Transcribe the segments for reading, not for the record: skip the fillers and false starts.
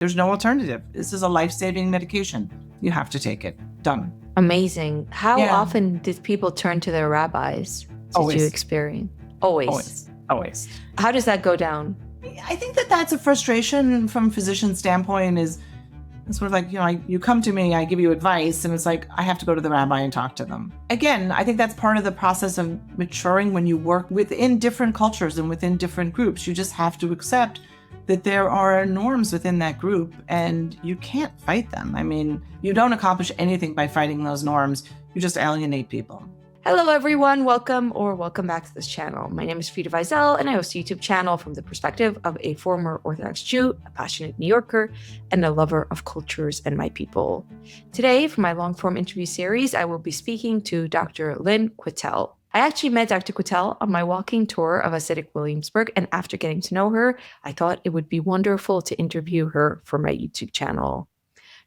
There's no alternative. This is a life-saving medication. You have to take it. Done. Amazing. How Yeah. often did people turn to their rabbis? Did Always. you experience? Always. How does that go down? I think that's a frustration from a physician's standpoint is sort of like, you come to me, I give you advice, and it's like, I have to go to the rabbi and talk to them. Again, I think that's part of the process of maturing when you work within different cultures and within different groups. You just have to accept that there are norms within that group and you can't fight them. I mean, you don't accomplish anything by fighting those norms. You just alienate people. Hello, everyone. Welcome back to this channel. My name is Frieda Vizel, and I host a YouTube channel from the perspective of a former Orthodox Jew, a passionate New Yorker, and a lover of cultures and my people. Today, for my long-form interview series, I will be speaking to Dr. Lynne Quittel. I actually met Dr. Quittel on my walking tour of Hasidic Williamsburg, and after getting to know her, I thought it would be wonderful to interview her for my YouTube channel.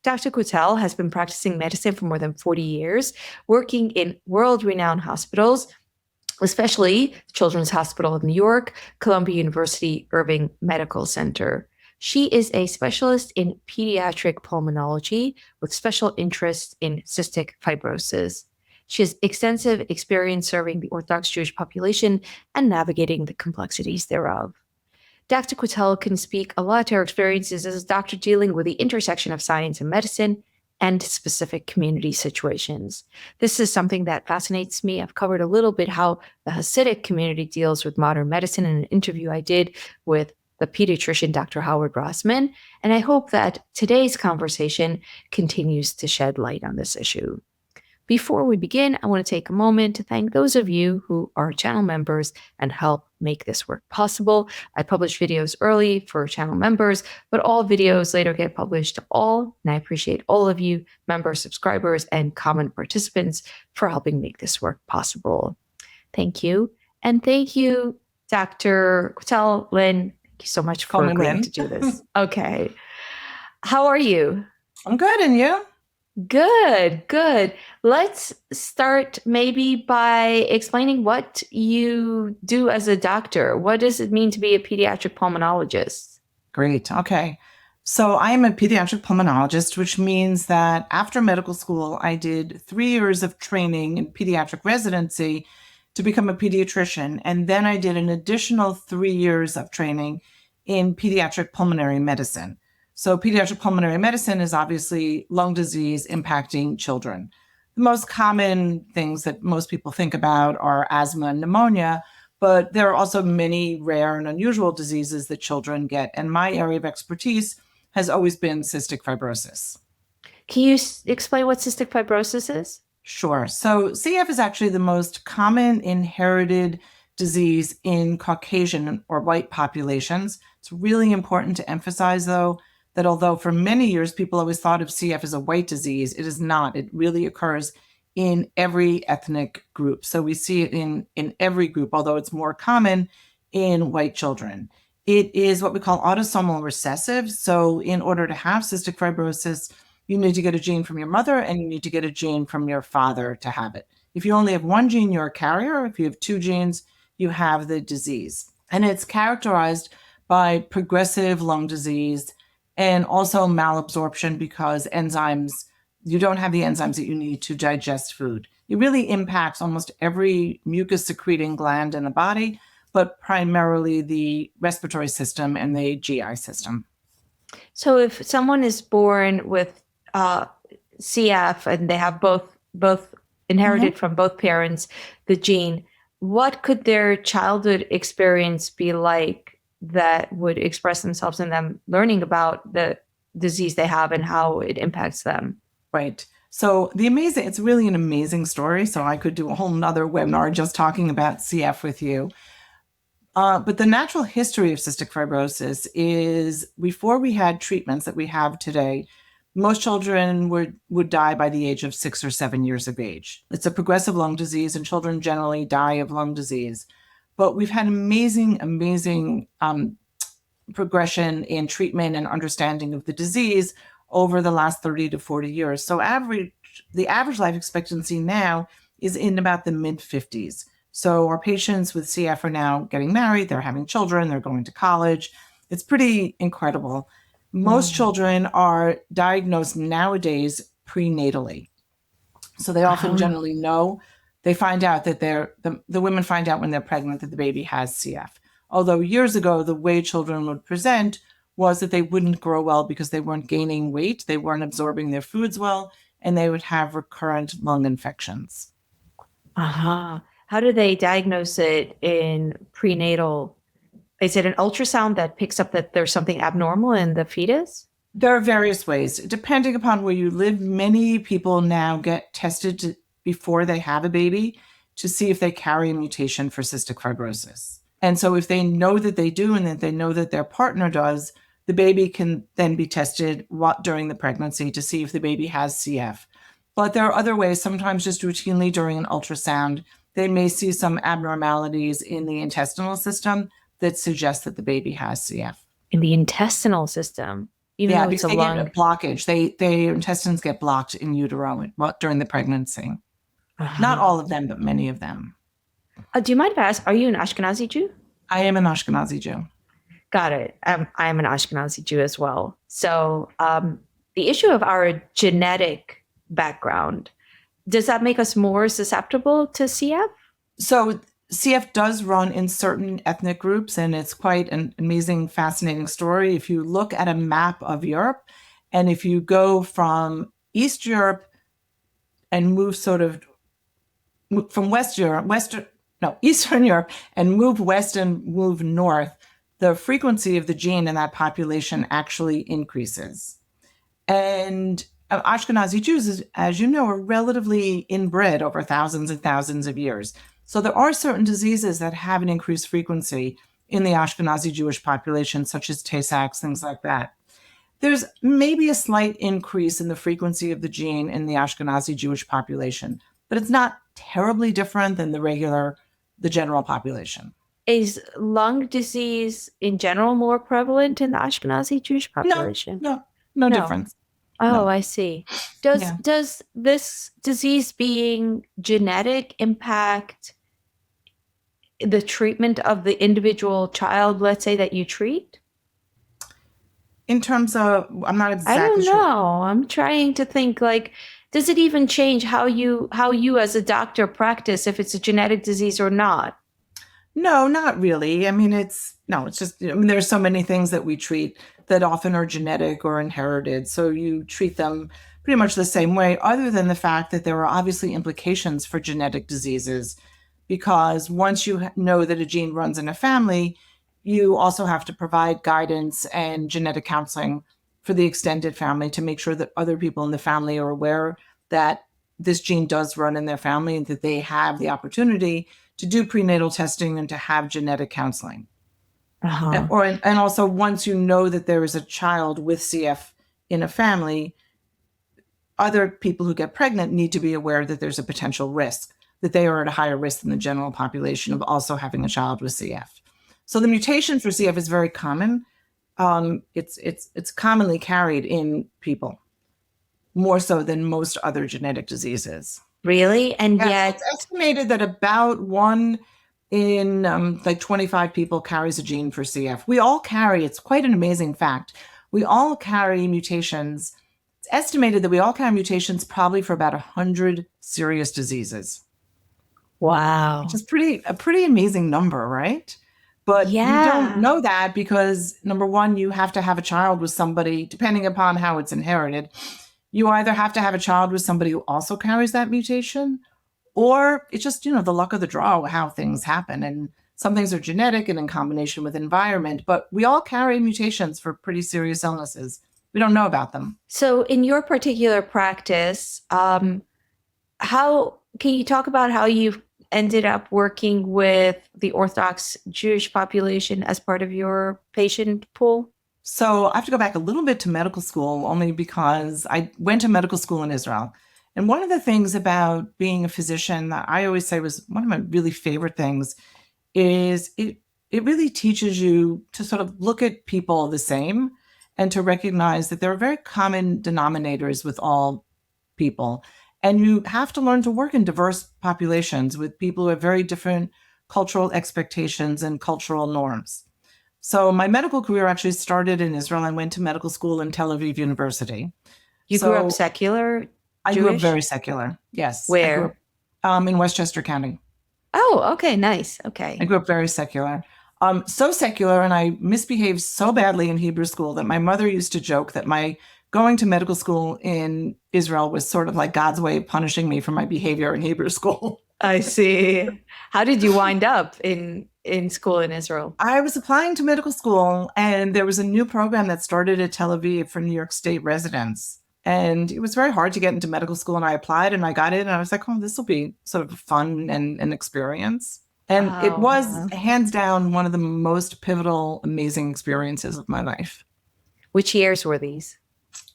Dr. Quittel has been practicing medicine for more than 40 years, working in world-renowned hospitals, especially Children's Hospital of New York, Columbia University Irving Medical Center. She is a specialist in pediatric pulmonology with special interest in cystic fibrosis. She has extensive experience serving the Orthodox Jewish population and navigating the complexities thereof. Dr. Quittel can speak a lot to her experiences as a doctor dealing with the intersection of science and medicine and specific community situations. This is something that fascinates me. I've covered a little bit how the Hasidic community deals with modern medicine in an interview I did with the pediatrician, Dr. Howard Rossman, and I hope that today's conversation continues to shed light on this issue. Before we begin, I want to take a moment to thank those of you who are channel members and help make this work possible. I publish videos early for channel members, but all videos later get published to all, and I appreciate all of you, members, subscribers, and common participants for helping make this work possible. Thank you. And thank you, Dr. Quittel, Lynne. Thank you so much for agreeing to do this. Okay. How are you? I'm good, and you? Good. Let's start maybe by explaining what you do as a doctor. What does it mean to be a pediatric pulmonologist? Great. Okay. So I'm a pediatric pulmonologist, which means that after medical school, I did 3 years of training in pediatric residency to become a pediatrician. And then I did an additional 3 years of training in pediatric pulmonary medicine. So pediatric pulmonary medicine is obviously lung disease impacting children. The most common things that most people think about are asthma and pneumonia, but there are also many rare and unusual diseases that children get. And my area of expertise has always been cystic fibrosis. Can you explain what cystic fibrosis is? Sure. So CF is actually the most common inherited disease in Caucasian or white populations. It's really important to emphasize, though, that although for many years people always thought of CF as a white disease, it is not. It really occurs in every ethnic group. So we see it in every group, although it's more common in white children. It is what we call autosomal recessive. So in order to have cystic fibrosis, you need to get a gene from your mother and you need to get a gene from your father to have it. If you only have one gene, you're a carrier. If you have two genes, you have the disease. And it's characterized by progressive lung disease and also malabsorption because you don't have the enzymes that you need to digest food. It really impacts almost every mucus secreting gland in the body, but primarily the respiratory system and the GI system. So if someone is born with CF and they have both inherited from both parents the gene, what could their childhood experience be like that would express themselves in them learning about the disease they have and how it impacts them? Right. So it's really an amazing story. So I could do a whole nother webinar just talking about CF with you. But the natural history of cystic fibrosis is before we had treatments that we have today, most children would die by the age of 6 or 7 years of age. It's a progressive lung disease and children generally die of lung disease. But we've had amazing progression in treatment and understanding of the disease over the last 30 to 40 years. So the average life expectancy now is in about the mid-50s. So our patients with CF are now getting married, they're having children, they're going to college. It's pretty incredible. Most Oh. children are diagnosed nowadays prenatally. So they often Oh. generally know, they find out that the women find out when they're pregnant that the baby has CF. Although years ago, the way children would present was that they wouldn't grow well because they weren't gaining weight, they weren't absorbing their foods well, and they would have recurrent lung infections. Uh-huh. How do they diagnose it in prenatal? Is it an ultrasound that picks up that there's something abnormal in the fetus? There are various ways. Depending upon where you live, many people now get tested before they have a baby to see if they carry a mutation for cystic fibrosis. And so if they know that they do and that they know that their partner does, the baby can then be tested during the pregnancy to see if the baby has CF. But there are other ways, sometimes just routinely during an ultrasound, they may see some abnormalities in the intestinal system that suggest that the baby has CF. In the intestinal system, even Yeah, though it's because a they get a lung. blockage. Their intestines get blocked in utero during the pregnancy. Not Uh-huh. all of them, but many of them. Do you mind if I ask, are you an Ashkenazi Jew? I am an Ashkenazi Jew. Got it. I am an Ashkenazi Jew as well. So the issue of our genetic background, does that make us more susceptible to CF? So CF does run in certain ethnic groups, and it's quite an amazing, fascinating story. If you look at a map of Europe, and if you go from East Europe and move from Eastern Europe and move west and move north, the frequency of the gene in that population actually increases. And Ashkenazi Jews, as you know, are relatively inbred over thousands and thousands of years. So there are certain diseases that have an increased frequency in the Ashkenazi Jewish population, such as Tay-Sachs, things like that. There's maybe a slight increase in the frequency of the gene in the Ashkenazi Jewish population, but it's not terribly different than the general population. Is lung disease in general more prevalent in the Ashkenazi Jewish population? No difference. Oh, No. I see. Does Yeah. does this disease being genetic impact the treatment of the individual child, let's say, that you treat? In terms of, I'm not I exactly don't sure. know. I'm trying to think, like, does it even change how you as a doctor practice if it's a genetic disease or not? No, not really. I mean, it's just, there's so many things that we treat that often are genetic or inherited. So you treat them pretty much the same way, other than the fact that there are obviously implications for genetic diseases, because once you know that a gene runs in a family, you also have to provide guidance and genetic counseling for the extended family to make sure that other people in the family are aware that this gene does run in their family and that they have the opportunity to do prenatal testing and to have genetic counseling. Uh-huh. And also, once you know that there is a child with CF in a family, other people who get pregnant need to be aware that there's a potential risk, that they are at a higher risk than the general population of also having a child with CF. So the mutation for CF is very common. It's commonly carried in people, more so than most other genetic diseases. Really? And Yeah, yet, it's estimated that about 1 in 25 people carries a gene for CF. We all carry, it's quite an amazing fact, we all carry mutations. It's estimated that we all carry mutations probably for about 100 serious diseases, wow. which is a pretty amazing number, right? But you don't Yeah. know that because, number one, you have to have a child with somebody, depending upon how it's inherited. You either have to have a child with somebody who also carries that mutation, or it's just, the luck of the draw, how things happen. And some things are genetic and in combination with environment, but we all carry mutations for pretty serious illnesses. We don't know about them. So in your particular practice, how can you talk about how you've ended up working with the Orthodox Jewish population as part of your patient pool? So I have to go back a little bit to medical school, only because I went to medical school in Israel. And one of the things about being a physician that I always say was one of my really favorite things is it really teaches you to sort of look at people the same and to recognize that there are very common denominators with all people. And you have to learn to work in diverse populations with people who have very different cultural expectations and cultural norms. So my medical career actually started in Israel. I went to medical school in Tel Aviv University. You grew So up secular, I grew up Jewish? very secular. Yes. I grew Where? up in Westchester County. Oh, okay, nice. I Okay. grew up very secular. So secular, and I misbehaved so badly in Hebrew school that my mother used to joke that my going to medical school in Israel was sort of like God's way of punishing me for my behavior in Hebrew school. I see. How did you wind up in school in Israel? I was applying to medical school, and there was a new program that started at Tel Aviv for New York State residents. And it was very hard to get into medical school, and I applied and I got in, and I was like, oh, this will be sort of fun and an experience. And it Oh, was wow. hands down one of the most pivotal, amazing experiences of my life. Which years were these?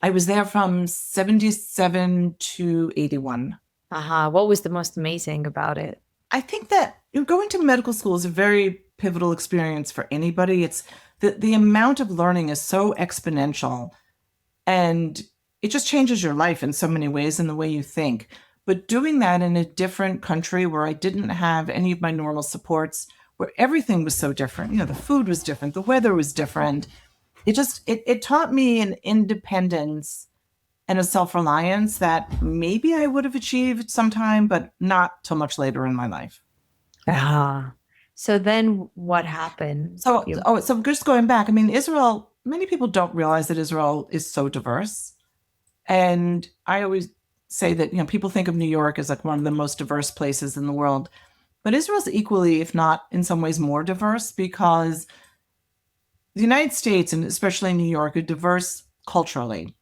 I was there from 77 to 81. What was the most amazing about it? I think that going to medical school is a very pivotal experience for anybody. It's the amount of learning is so exponential, and it just changes your life in so many ways in the way you think. But doing that in a different country where I didn't have any of my normal supports, where everything was so different, the food was different, the weather was different. It taught me an independence and a self-reliance that maybe I would have achieved sometime, but not till much later in my life. So then what happened? So just going back, I mean, Israel, many people don't realize that Israel is so diverse. And I always say that, people think of New York as like one of the most diverse places in the world, but Israel's equally, if not in some ways more diverse, because the United States, and especially New York, are diverse culturally.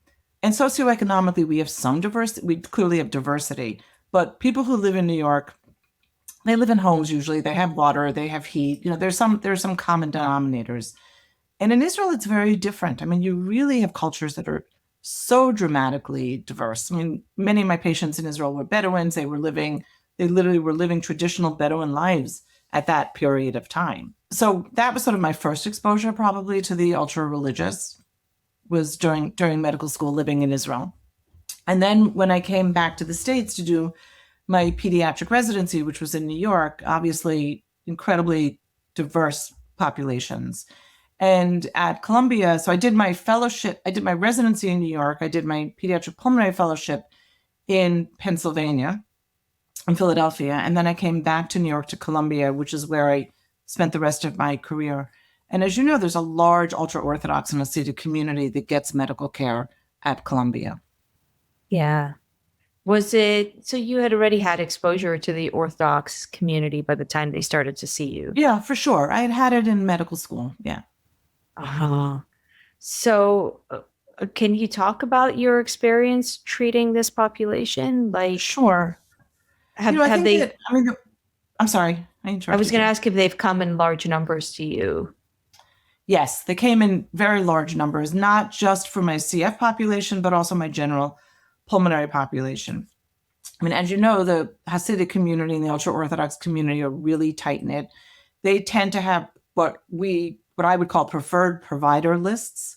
And socioeconomically, we have some diversity. We clearly have diversity. But people who live in New York, they live in homes usually. They have water, they have heat. There's some common denominators. And in Israel, it's very different. I mean, you really have cultures that are so dramatically diverse. I mean, many of my patients in Israel were Bedouins. They literally were living traditional Bedouin lives at that period of time. So that was sort of my first exposure probably to the ultra religious, was during medical school living in Israel. And then when I came back to the States to do my pediatric residency, which was in New York, obviously incredibly diverse populations. And at Columbia, so I did my fellowship, I did my residency in New York, I did my pediatric pulmonary fellowship in Pennsylvania, in Philadelphia, and then I came back to New York to Columbia, which is where I spent the rest of my career. And as you know, there's a large ultra-Orthodox and Hasidic community that gets medical care at Columbia. Yeah. So you had already had exposure to the Orthodox community by the time they started to see you? Yeah, for sure. I had it in medical school. Yeah. So can you talk about your experience treating this population? Like, sure. have I think they? that, I mean, I'm sorry, I interrupted I was going to you. ask if they've come in large numbers to you. Yes, they came in very large numbers, not just for my CF population, but also my general pulmonary population. I mean, as you know, the Hasidic community and the ultra-Orthodox community are really tight-knit. They tend to have what I would call preferred provider lists.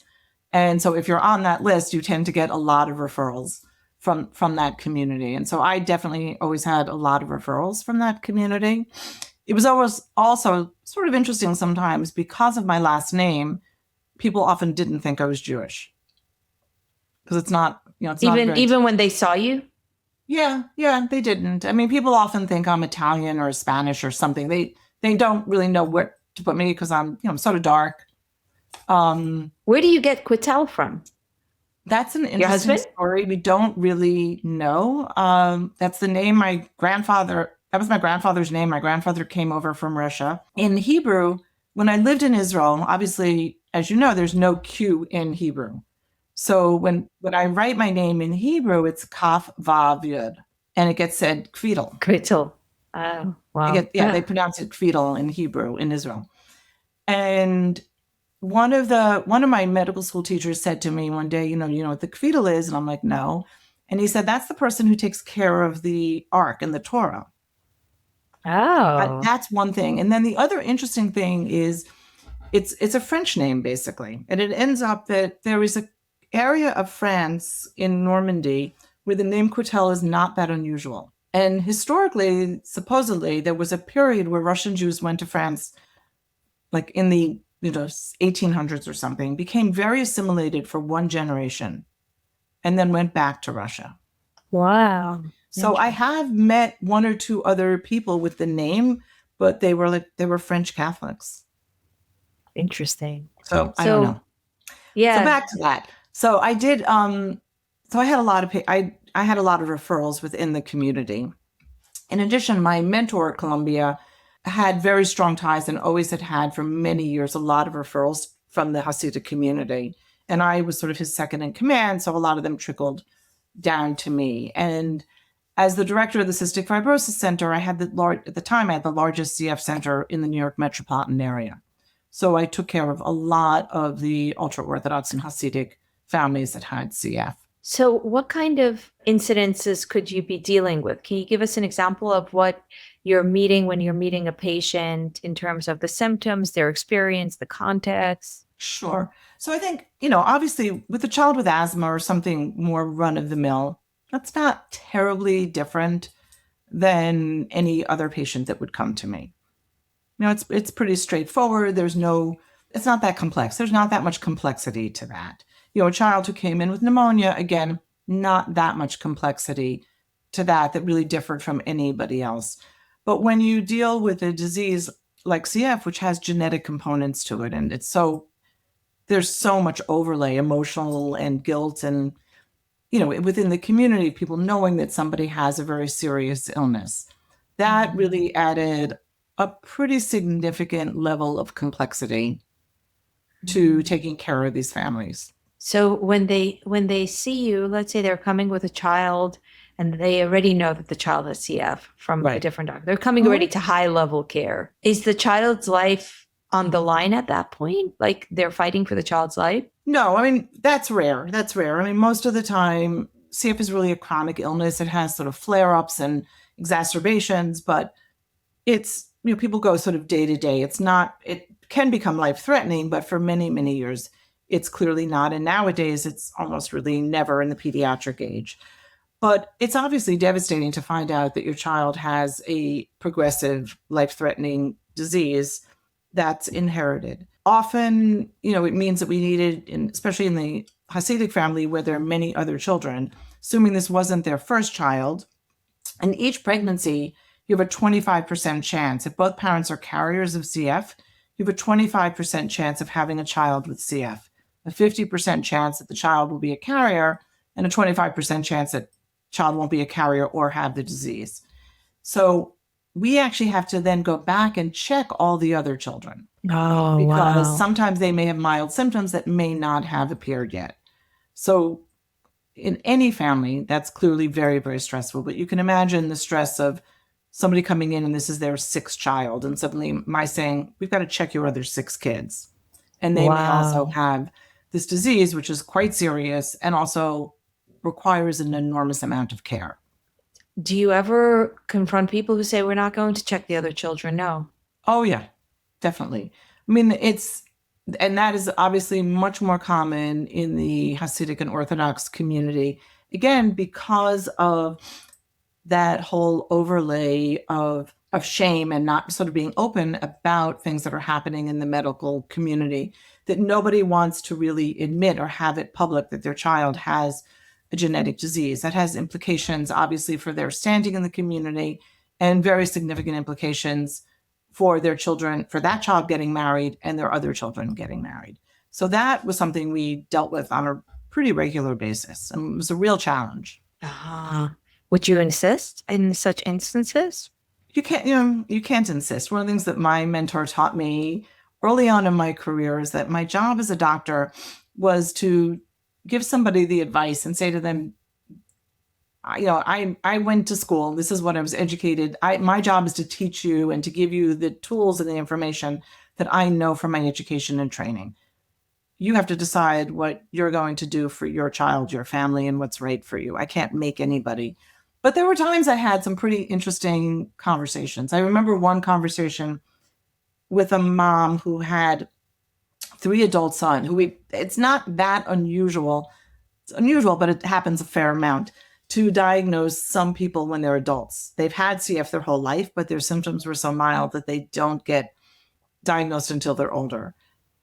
And so if you're on that list, you tend to get a lot of referrals from that community. And so I definitely always had a lot of referrals from that community. It was always also sort of interesting sometimes because of my last name, people often didn't think I was Jewish. Because it's not, it's not Even when they saw you? Yeah, they didn't. I mean, people often think I'm Italian or Spanish or something. They don't really know where to put me because I'm sort of dark. Where do you get Quitell from? That's an Your interesting husband? story. We don't really know. That's the name that was my grandfather's name. My grandfather came over from Russia. In Hebrew, when I lived in Israel, obviously, as you know, there's no Q in Hebrew. So when I write my name in Hebrew, it's Kaf Vav Yud, and it gets said Quittel. Quitell. Oh, wow. They pronounce it Quittel in Hebrew in Israel. And one of my medical school teachers said to me one day, you know what the Quittel is? And I'm like, no. And he said, that's the person who takes care of the Ark and the Torah. Oh. That's one thing. And then the other interesting thing is it's a French name, basically. And it ends up that there is an area of France in Normandy where the name Quittel is not that unusual. And historically, supposedly, there was a period where Russian Jews went to France, like in the 1800s or something, became very assimilated for one generation and then went back to Russia. Wow. So I have met one or two other people with the name, but they were French Catholics. Interesting. So I don't know. Yeah. So back to that. So I did. So I had a lot of I had a lot of referrals within the community. In addition, my mentor at Columbia had very strong ties and always had for many years a lot of referrals from the Hasidic community, and I was sort of his second in command. So a lot of them trickled down to me. And as the director of the Cystic Fibrosis Center, at the time I had the largest CF center in the New York metropolitan area. So I took care of a lot of the ultra-Orthodox and Hasidic families that had CF. So what kind of incidences could you be dealing with? Can you give us an example of what you're meeting when you're meeting a patient in terms of the symptoms, their experience, the context? Sure. So I think, obviously with a child with asthma or something more run-of-the-mill, that's not terribly different than any other patient that would come to me. It's pretty straightforward. It's not that complex. There's not that much complexity to that. A child who came in with pneumonia, again, not that much complexity to that really differed from anybody else. But when you deal with a disease like CF, which has genetic components to it, and there's so much overlay, emotional and guilt, and, within the community, people knowing that somebody has a very serious illness, that really added a pretty significant level of complexity to taking care of these families. So when they see you, let's say they're coming with a child and they already know that the child has CF from a different doctor. They're coming already to high level care. Is the child's life on the line at that point? Like they're fighting for the child's life? No, that's rare. Most of the time, CF is really a chronic illness. It has sort of flare-ups and exacerbations, but it's, people go sort of day to day. It can become life-threatening, but for many, many years, it's clearly not. And nowadays, it's almost really never in the pediatric age. But it's obviously devastating to find out that your child has a progressive, life-threatening disease that's inherited. Often, it means that we needed, especially in the Hasidic family where there are many other children, assuming this wasn't their first child, in each pregnancy, you have a 25% chance. If both parents are carriers of CF, you have a 25% chance of having a child with CF, a 50% chance that the child will be a carrier, and a 25% chance that child won't be a carrier or have the disease. So we actually have to then go back and check all the other children. Oh, because sometimes they may have mild symptoms that may not have appeared yet. So in any family, that's clearly very, very stressful. But you can imagine the stress of somebody coming in and this is their sixth child, and suddenly my saying, we've got to check your other 6 kids. And they may also have this disease, which is quite serious and also requires an enormous amount of care. Do you ever confront people who say, we're not going to check the other children? No. Oh, yeah, definitely. And that is obviously much more common in the Hasidic and Orthodox community, again, because of that whole overlay of shame and not sort of being open about things that are happening in the medical community, that nobody wants to really admit or have it public that their child has a genetic disease. That has implications, obviously, for their standing in the community and very significant implications for their children, for that child getting married and their other children getting married. So that was something we dealt with on a pretty regular basis, and it was a real challenge. Would you insist in such instances? You can't insist. One of the things that my mentor taught me early on in my career is that my job as a doctor was to give somebody the advice and say to them, I went to school. This is what I was educated. My job is to teach you and to give you the tools and the information that I know from my education and training. You have to decide what you're going to do for your child, your family, and what's right for you. I can't make anybody. But there were times I had some pretty interesting conversations. I remember one conversation with a mom who had 3 adult sons, it's not that unusual. It's unusual, but it happens a fair amount to diagnose some people when they're adults. They've had CF their whole life, but their symptoms were so mild that they don't get diagnosed until they're older.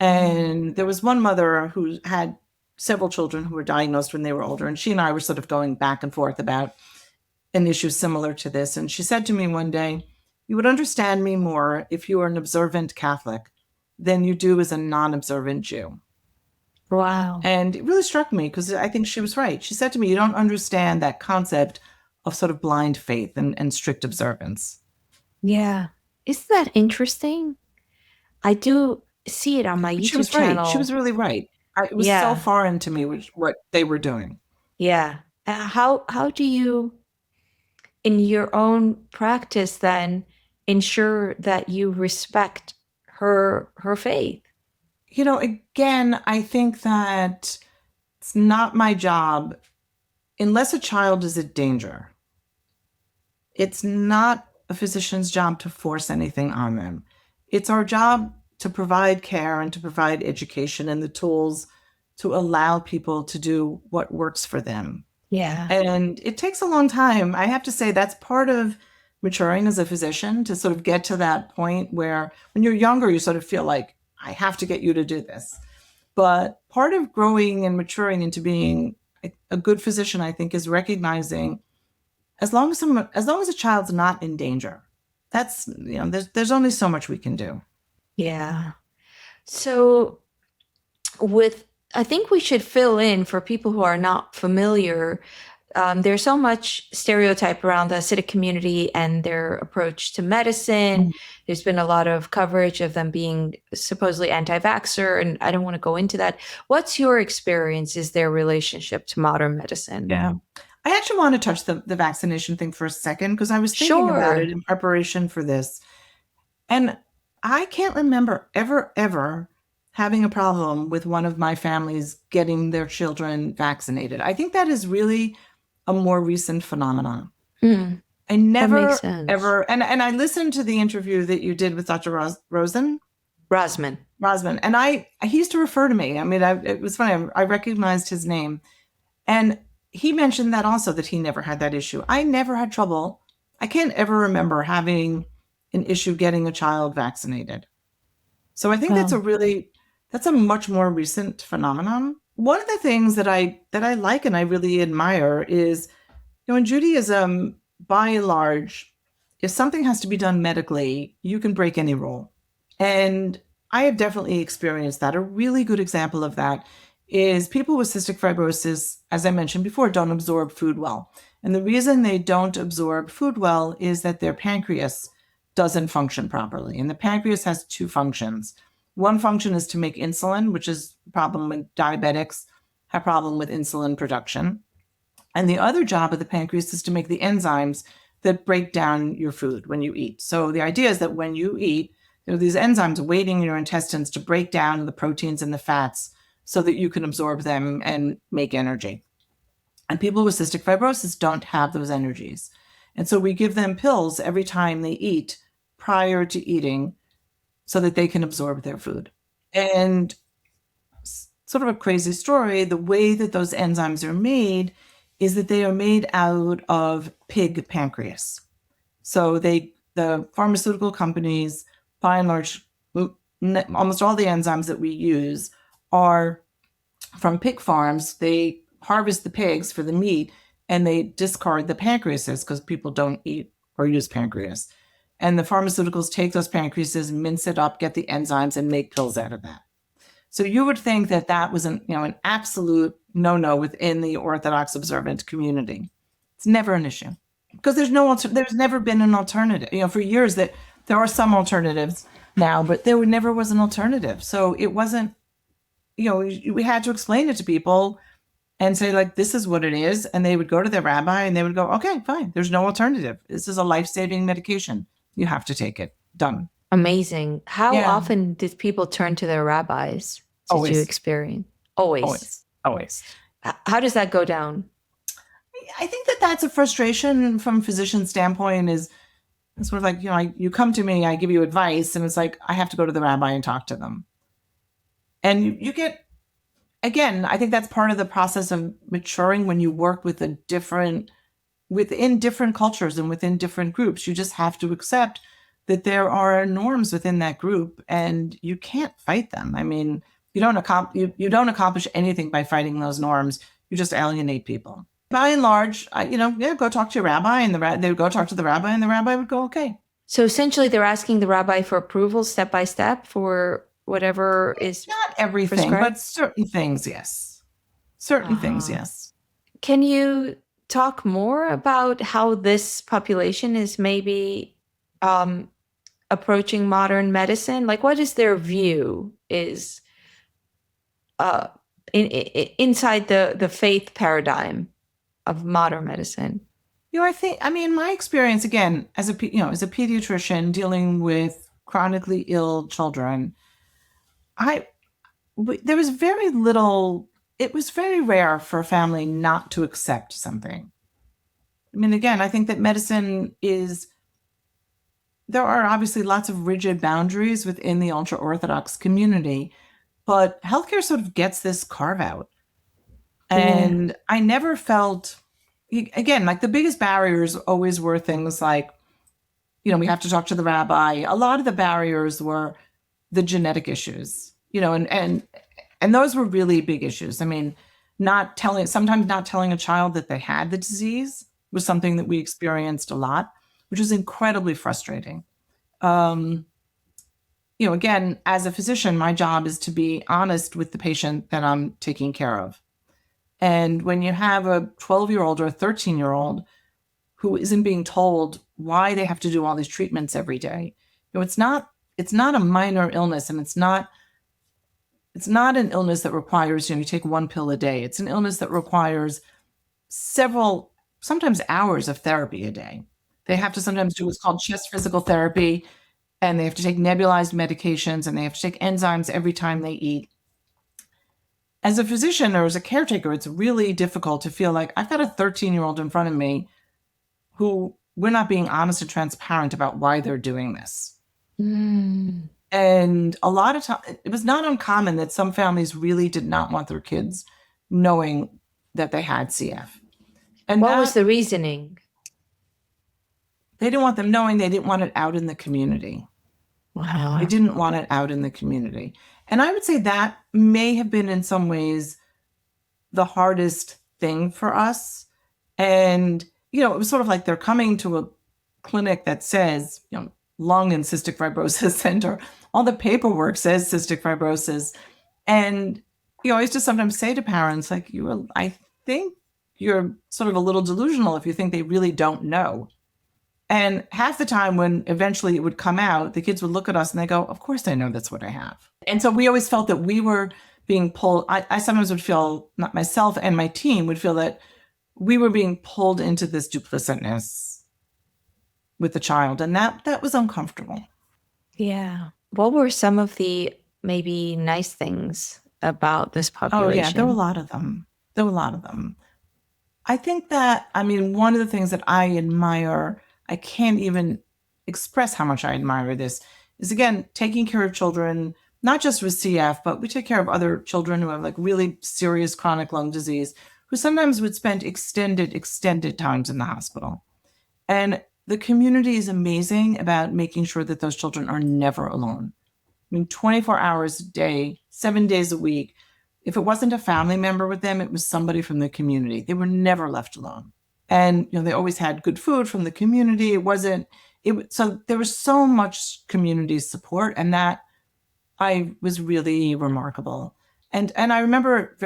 And there was one mother who had several children who were diagnosed when they were older. And she and I were sort of going back and forth about an issue similar to this. And she said to me one day, "You would understand me more if you were an observant Catholic than you do as a non-observant Jew." Wow. And it really struck me because I think she was right. She said to me, "You don't understand that concept of sort of blind faith and strict observance." Yeah. Isn't that interesting? I do see it on my She YouTube was channel. right. She was really right. It was so foreign to me what they were doing. Yeah. How do you, in your own practice, then ensure that you respect her faith? Again, I think that it's not my job, unless a child is in danger. It's not a physician's job to force anything on them. It's our job to provide care and to provide education and the tools to allow people to do what works for them. Yeah. And it takes a long time. I have to say that's part of maturing as a physician, to sort of get to that point where when you're younger, you sort of feel like, I have to get you to do this. But part of growing and maturing into being a good physician, I think, is recognizing as long as a child's not in danger, that's, there's only so much we can do. Yeah. So I think we should fill in for people who are not familiar. There's so much stereotype around the Hasidic community and their approach to medicine. Mm-hmm. There's been a lot of coverage of them being supposedly anti-vaxxer, and I don't want to go into that. What's your experience? Is their relationship to modern medicine? Yeah. I actually want to touch the vaccination thing for a second, because I was thinking about it in preparation for this. And I can't remember ever having a problem with one of my families getting their children vaccinated. I think that is really a more recent phenomenon. I never, ever, and I listened to the interview that you did with Dr. Rosman. And he used to refer to me. I mean, it was funny. I recognized his name. And he mentioned that also, that he never had that issue. I never had trouble. I can't ever remember having an issue getting a child vaccinated. So I think that's a much more recent phenomenon. One of the things that I like and I really admire is, in Judaism, by and large, if something has to be done medically, you can break any rule. And I have definitely experienced that. A really good example of that is people with cystic fibrosis, as I mentioned before, don't absorb food well. And the reason they don't absorb food well is that their pancreas doesn't function properly. And the pancreas has two functions. One function is to make insulin, which is a problem when diabetics have a problem with insulin production. And the other job of the pancreas is to make the enzymes that break down your food when you eat. So the idea is that when you eat, there are these enzymes waiting in your intestines to break down the proteins and the fats so that you can absorb them and make energy. And people with cystic fibrosis don't have those energies. And so we give them pills every time they eat prior to eating so that they can absorb their food. And sort of a crazy story, the way that those enzymes are made is that they are made out of pig pancreas. So the pharmaceutical companies, by and large, almost all the enzymes that we use are from pig farms. They harvest the pigs for the meat and they discard the pancreases because people don't eat or use pancreas. And the pharmaceuticals take those pancreases, mince it up, get the enzymes, and make pills out of that. So you would think that that was an absolute no-no within the Orthodox observant community. It's never an issue because there's never been an alternative. For years that there are some alternatives now, but there never was an alternative. So it wasn't, we had to explain it to people and say, like, this is what it is. And they would go to their rabbi and they would go, okay, fine. There's no alternative. This is a life-saving medication. You have to take it. Done. Amazing. How often did people turn to their rabbis? Did you experience? Always. How does that go down? I think that's a frustration from a physician's standpoint is sort of like, you come to me, I give you advice, and it's like, I have to go to the rabbi and talk to them. And you get, again, I think that's part of the process of maturing when you work within different cultures and within different groups. You just have to accept that there are norms within that group and you can't fight them. I mean, you don't accomplish anything by fighting those norms. You just alienate people. By and large, go talk to your rabbi, and they would go talk to the rabbi, and the rabbi would go, okay. So essentially, they're asking the rabbi for approval step by step for whatever is not everything, prescribed? But certain things, yes. Certain things, yes. Can you talk more about how this population is maybe approaching modern medicine? Like, what is their view is inside the faith paradigm of modern medicine? My experience, again, as a pediatrician dealing with chronically ill children, there was very little. It was very rare for a family not to accept something. I mean, again, I think that there are obviously lots of rigid boundaries within the ultra-Orthodox community, but healthcare sort of gets this carve out. And I never felt, again, like the biggest barriers always were things like, we have to talk to the rabbi. A lot of the barriers were the genetic issues, and those were really big issues. I mean, sometimes not telling a child that they had the disease was something that we experienced a lot, which was incredibly frustrating. Again, as a physician, my job is to be honest with the patient that I'm taking care of. And when you have a 12-year-old or a 13-year-old who isn't being told why they have to do all these treatments every day, it's not a minor illness, and it's not an illness that requires, you take one pill a day. It's an illness that requires several, sometimes hours of therapy a day. They have to sometimes do what's called chest physical therapy, and they have to take nebulized medications, and they have to take enzymes every time they eat. As a physician or as a caretaker, it's really difficult to feel like I've got a 13-year-old in front of me who we're not being honest and transparent about why they're doing this. And a lot of times, it was not uncommon that some families really did not want their kids knowing that they had CF. And what was the reasoning? They didn't want them knowing. They didn't want it out in the community. Wow. They didn't want it out in the community. And I would say that may have been in some ways the hardest thing for us. And, it was sort of like they're coming to a clinic that says, lung and cystic fibrosis center. All the paperwork says cystic fibrosis. And, I used to sometimes say to parents, like, I think you're sort of a little delusional if you think they really don't know. And half the time when eventually it would come out, the kids would look at us and they go, of course I know that's what I have. And so we always felt that we were being pulled. I sometimes would feel, not myself and my team would feel that we were being pulled into this duplicitness with the child. And that was uncomfortable. Yeah. What were some of the maybe nice things about this population? Oh, yeah, there were a lot of them. I think that, one of the things that I admire, I can't even express how much I admire this, is, again, taking care of children, not just with CF, but we take care of other children who have like really serious chronic lung disease, who sometimes would spend extended times in the hospital. And the community is amazing about making sure that those children are never alone. 24 hours a day, 7 days a week. If it wasn't a family member with them, it was somebody from the community. They were never left alone. And, they always had good food from the community. So there was so much community support, and that was really remarkable. And I remember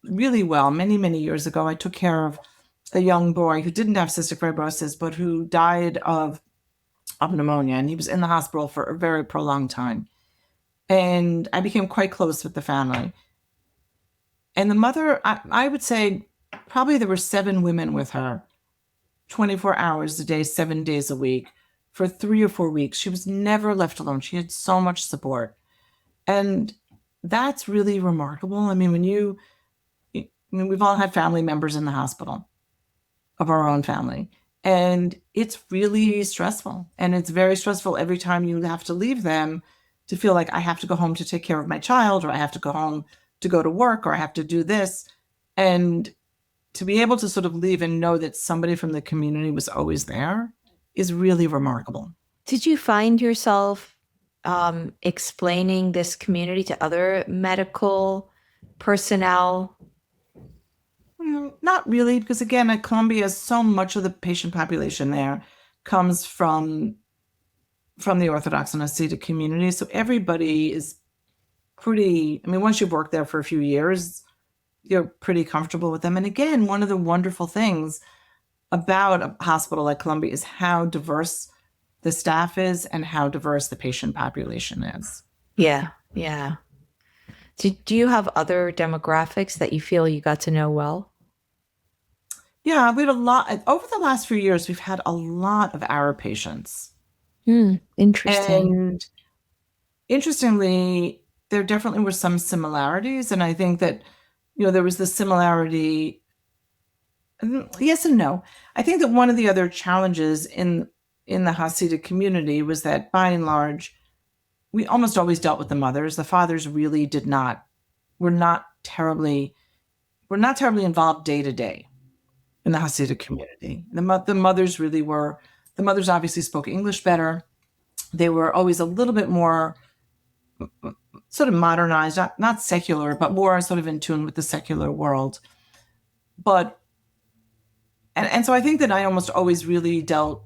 really well, many, many years ago, I took care of a young boy who didn't have cystic fibrosis, but who died of pneumonia. And he was in the hospital for a very prolonged time. And I became quite close with the family. And the mother, I would say, probably there were 7 women with her, 24 hours a day, 7 days a week, for 3 or 4 weeks. She was never left alone. She had so much support. And that's really remarkable. We've all had family members in the hospital of our own family. And it's really stressful. And it's very stressful every time you have to leave them, to feel like I have to go home to take care of my child, or I have to go home to go to work, or I have to do this. And to be able to sort of leave and know that somebody from the community was always there is really remarkable. Did you find yourself explaining this community to other medical personnel? Not really, because again, at Columbia, so much of the patient population there comes from the Orthodox and Hasidic community. So everybody is pretty, I mean, once you've worked there for a few years, you're pretty comfortable with them. And again, one of the wonderful things about a hospital like Columbia is how diverse the staff is and how diverse the patient population is. Yeah, yeah. Do you have other demographics that you feel you got to know well? Yeah, we had a lot over the last few years. We've had a lot of Arab patients. Interesting. And interestingly, there definitely were some similarities. And I think that, there was the similarity. Yes and no. I think that one of the other challenges in the Hasidic community was that by and large, we almost always dealt with the mothers. The fathers really were not terribly involved day to day in the Hasidic community. The mothers really were, the mothers obviously spoke English better. They were always a little bit more sort of modernized, not secular, but more sort of in tune with the secular world. But, and so I think that I almost always really dealt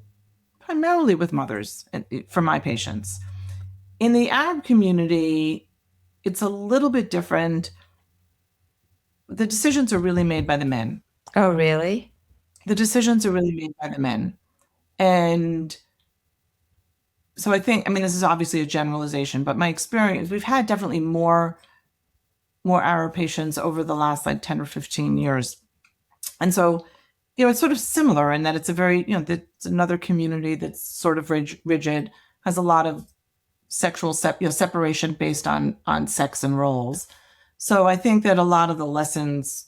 primarily with mothers for my patients. In the Arab community, it's a little bit different. The decisions are really made by the men. Oh, really? The decisions are really made by the men. And so I think, I mean, this is obviously a generalization, but my experience, we've had definitely more Arab patients over the last like 10 or 15 years. And so, it's sort of similar in that it's a very, it's another community that's sort of rigid, has a lot of sexual separation based on sex and roles. So I think that a lot of the lessons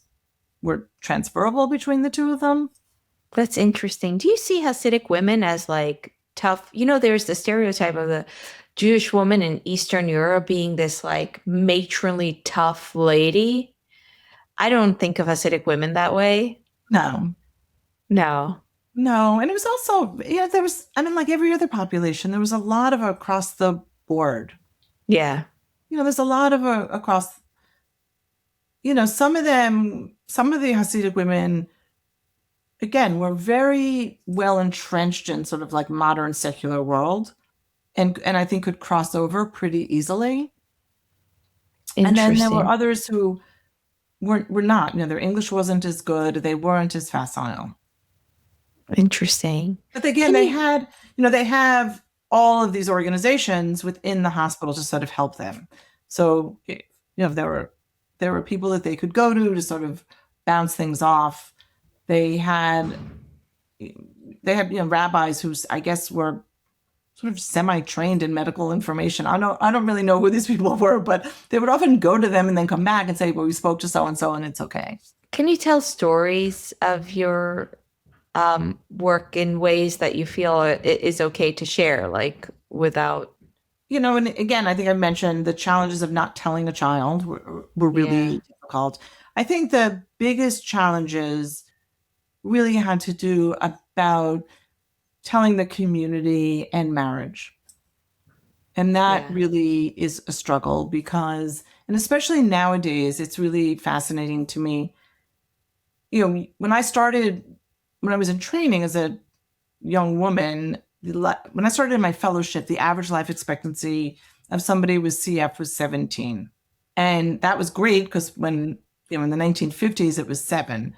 were transferable between the two of them. That's interesting. Do you see Hasidic women as like tough? There's the stereotype of the Jewish woman in Eastern Europe being this like matronly tough lady. I don't think of Hasidic women that way. No. And it was also, there was, I mean, like every other population, there was a lot of across the board. Yeah. There's a lot of across, some of the Hasidic women, again, were very well entrenched in sort of like modern secular world and I think could cross over pretty easily. And then there were others who were not, their English wasn't as good. They weren't as facile. Interesting. But again, they have all of these organizations within the hospital to sort of help them. So, there were people that they could go to sort of bounce things off. They had rabbis who I guess were sort of semi-trained in medical information. I don't really know who these people were, but they would often go to them and then come back and say, well, we spoke to so-and-so and it's okay. Can you tell stories of your work in ways that you feel it is okay to share, like without... And again, I think I mentioned the challenges of not telling a child were really difficult. I think the biggest challenges really had to do about telling the community and marriage. And that really is a struggle because, and especially nowadays, it's really fascinating to me. When I was in training as a young woman, when I started in my fellowship, the average life expectancy of somebody with CF was 17. And that was great because when, in the 1950s, it was 7.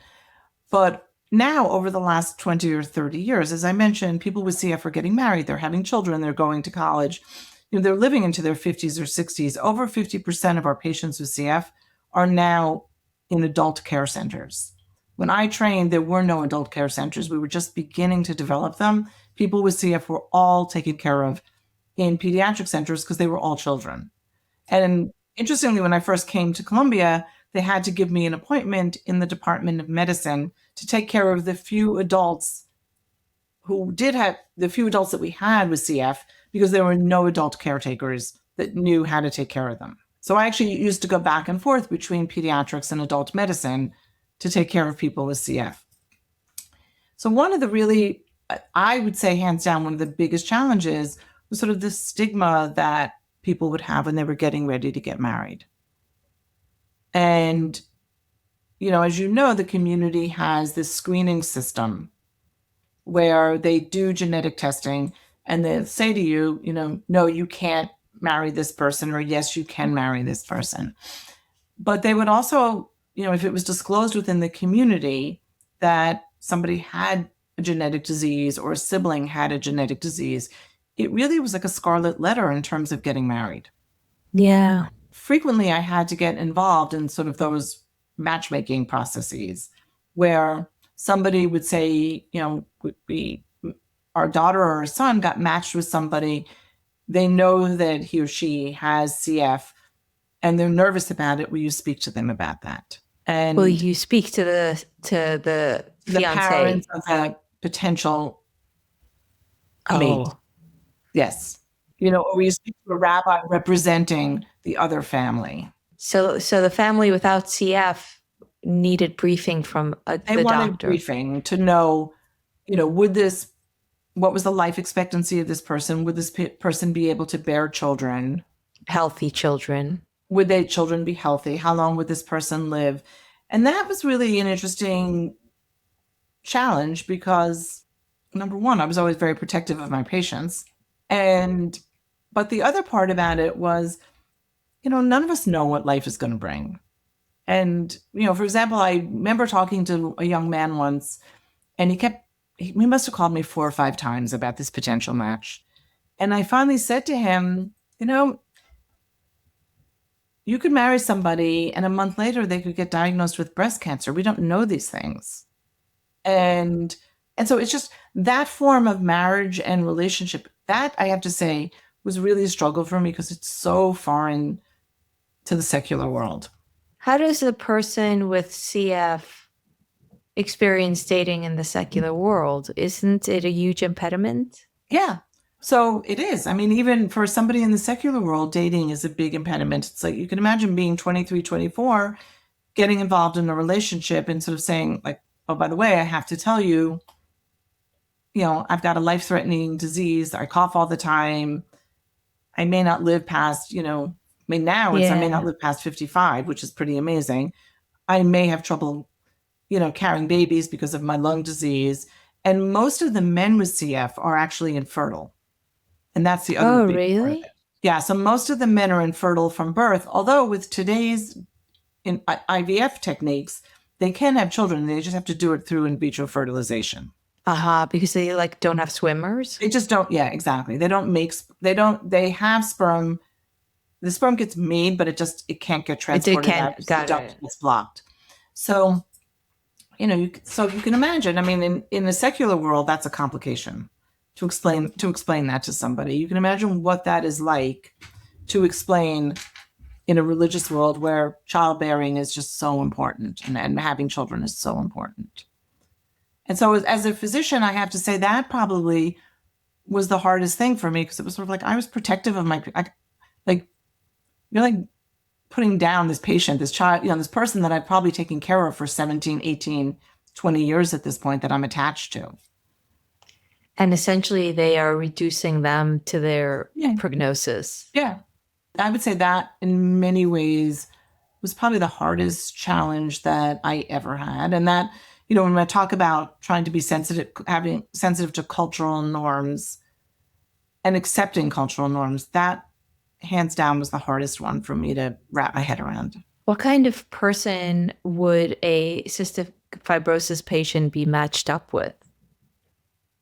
But now, over the last 20 or 30 years, as I mentioned, people with CF are getting married, they're having children, they're going to college, they're living into their 50s or 60s. Over 50% of our patients with CF are now in adult care centers. When I trained, there were no adult care centers. We were just beginning to develop them. People with CF were all taken care of in pediatric centers because they were all children. And interestingly, when I first came to Columbia, they had to give me an appointment in the Department of Medicine to take care of the few adults that we had with CF because there were no adult caretakers that knew how to take care of them. So I actually used to go back and forth between pediatrics and adult medicine to take care of people with CF. So one of the really, I would say hands down, one of the biggest challenges sort of the stigma that people would have when they were getting ready to get married. And, as you know, the community has this screening system where they do genetic testing and they say to you, no, you can't marry this person, or yes, you can marry this person. But they would also, if it was disclosed within the community that somebody had a genetic disease or a sibling had a genetic disease, it really was like a scarlet letter in terms of getting married. Yeah. Frequently, I had to get involved in sort of those matchmaking processes where somebody would say, our daughter or our son got matched with somebody. They know that he or she has CF and they're nervous about it. Will you speak to them about that? And will you speak to the fiance? Parents of a potential mate? Yes. Or will you speak to a rabbi representing the other family? So the family without CF needed briefing from the doctor. They wanted briefing to know, what was the life expectancy of this person? Would this person be able to bear children? Healthy children. Would their children be healthy? How long would this person live? And that was really an interesting challenge because, number one, I was always very protective of my patients. But the other part about it was, none of us know what life is going to bring. And, for example, I remember talking to a young man once, and he must have called me 4 or 5 times about this potential match. And I finally said to him, you could marry somebody and a month later they could get diagnosed with breast cancer. We don't know these things. And so it's just that form of marriage and relationship that, I have to say, was really a struggle for me because it's so foreign to the secular world. How does a person with CF experience dating in the secular world? Isn't it a huge impediment? Yeah. So it is. I mean, even for somebody in the secular world, dating is a big impediment. It's like, you can imagine being 23, 24, getting involved in a relationship and sort of saying like, oh, by the way, I have to tell you, I've got a life-threatening disease. I cough all the time. I may not live past, I may not live past 55, which is pretty amazing. I may have trouble, carrying babies because of my lung disease. And most of the men with CF are actually infertile. And that's the other big really? part of it. Yeah, so most of the men are infertile from birth, although with today's IVF techniques, they can have children. They just have to do it through in vitro fertilization. Because they don't have swimmers? They just don't, yeah, exactly. They have sperm. The sperm gets made, but it can't get transported out. It's blocked. So, so you can imagine, I mean, in the secular world, that's a complication to explain that to somebody. You can imagine what that is like to explain in a religious world where childbearing is just so important and having children is so important. And so as a physician, I have to say that probably was the hardest thing for me because it was sort of like I was protective of my, you're like putting down this patient, this child, this person that I've probably taken care of for 17, 18, 20 years at this point that I'm attached to. And essentially they are reducing them to their prognosis. Yeah. I would say that in many ways was probably the hardest challenge that I ever had. And that, when I talk about trying to be having sensitive to cultural norms and accepting cultural norms, that hands down was the hardest one for me to wrap my head around. What kind of person would a cystic fibrosis patient be matched up with?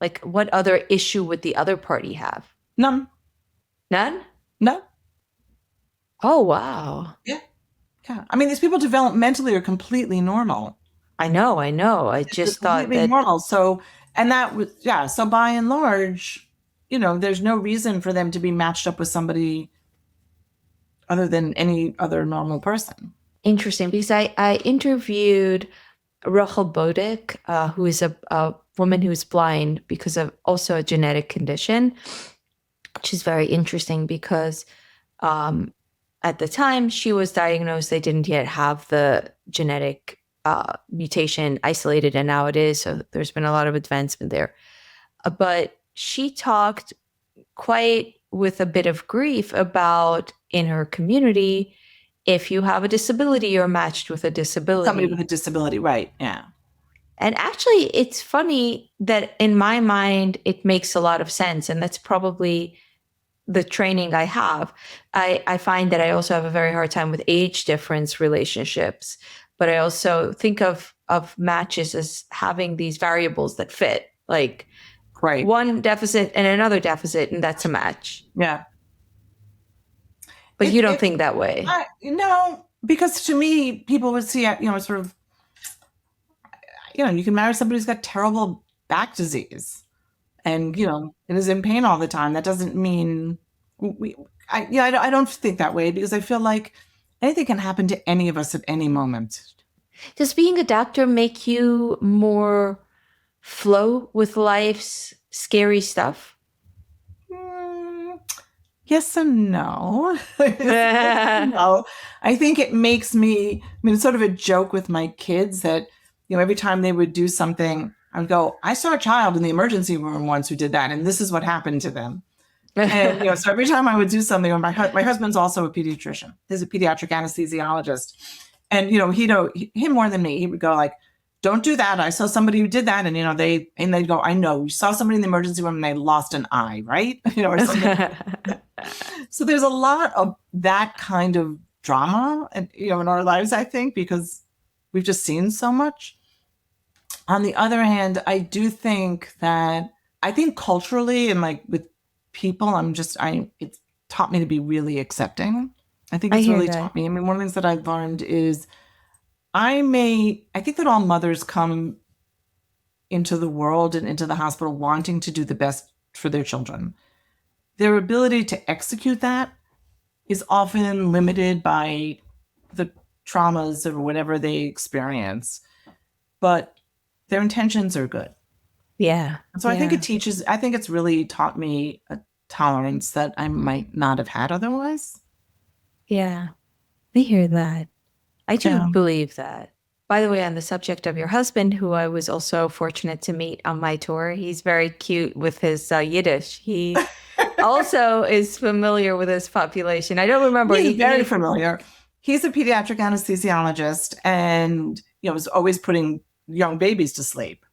Like, what other issue would the other party have? None. None? No. Oh, wow. Yeah. I mean, these people developmentally are completely normal. I know. I just thought that normal. So, and that was, so by and large, there's no reason for them to be matched up with somebody other than any other normal person. Interesting, because I interviewed Rachel Bodek, who is a woman who is blind because of also a genetic condition, which is very interesting because at the time she was diagnosed, they didn't yet have the genetic mutation isolated, and now it is. So there's been a lot of advancement there. But she talked quite with a bit of grief about in her community, if you have a disability, you're matched with a disability. Somebody with a disability, right? Yeah. And actually, it's funny that in my mind, it makes a lot of sense. And that's probably the training I have. I find that I also have a very hard time with age difference relationships, but I also think of matches as having these variables that fit, like Right. one deficit and another deficit, and that's a match. Yeah. But you don't think that way. No, because to me, people would see, sort of, you can marry somebody who's got terrible back disease and, and is in pain all the time. That doesn't mean I don't think that way, because I feel like anything can happen to any of us at any moment. Does being a doctor make you more flow with life's scary stuff? Yes and no. No. I think it makes me, it's sort of a joke with my kids that, every time they would do something, I would go, I saw a child in the emergency room once who did that, and this is what happened to them. And, so every time I would do something, or my husband's also a pediatrician. He's a pediatric anesthesiologist. And, him more than me, he would go like, don't do that. I saw somebody who did that. And, they'd go, I know, you saw somebody in the emergency room and they lost an eye, right? Or something. So there's a lot of that kind of drama, and, in our lives, I think, because we've just seen so much. On the other hand, I do think that, culturally and like with people, it's taught me to be really accepting. I think it's really taught me. One of the things that I've learned is I think that all mothers come into the world and into the hospital wanting to do the best for their children. Their ability to execute that is often limited by the traumas or whatever they experience, but their intentions are good. Yeah. So I think it's really taught me a tolerance that I might not have had otherwise. Yeah. I hear that. I do believe that. By the way, on the subject of your husband, who I was also fortunate to meet on my tour, he's very cute with his Yiddish. He also is familiar with his population. I don't remember. He's very familiar. He's a pediatric anesthesiologist and, was always putting young babies to sleep.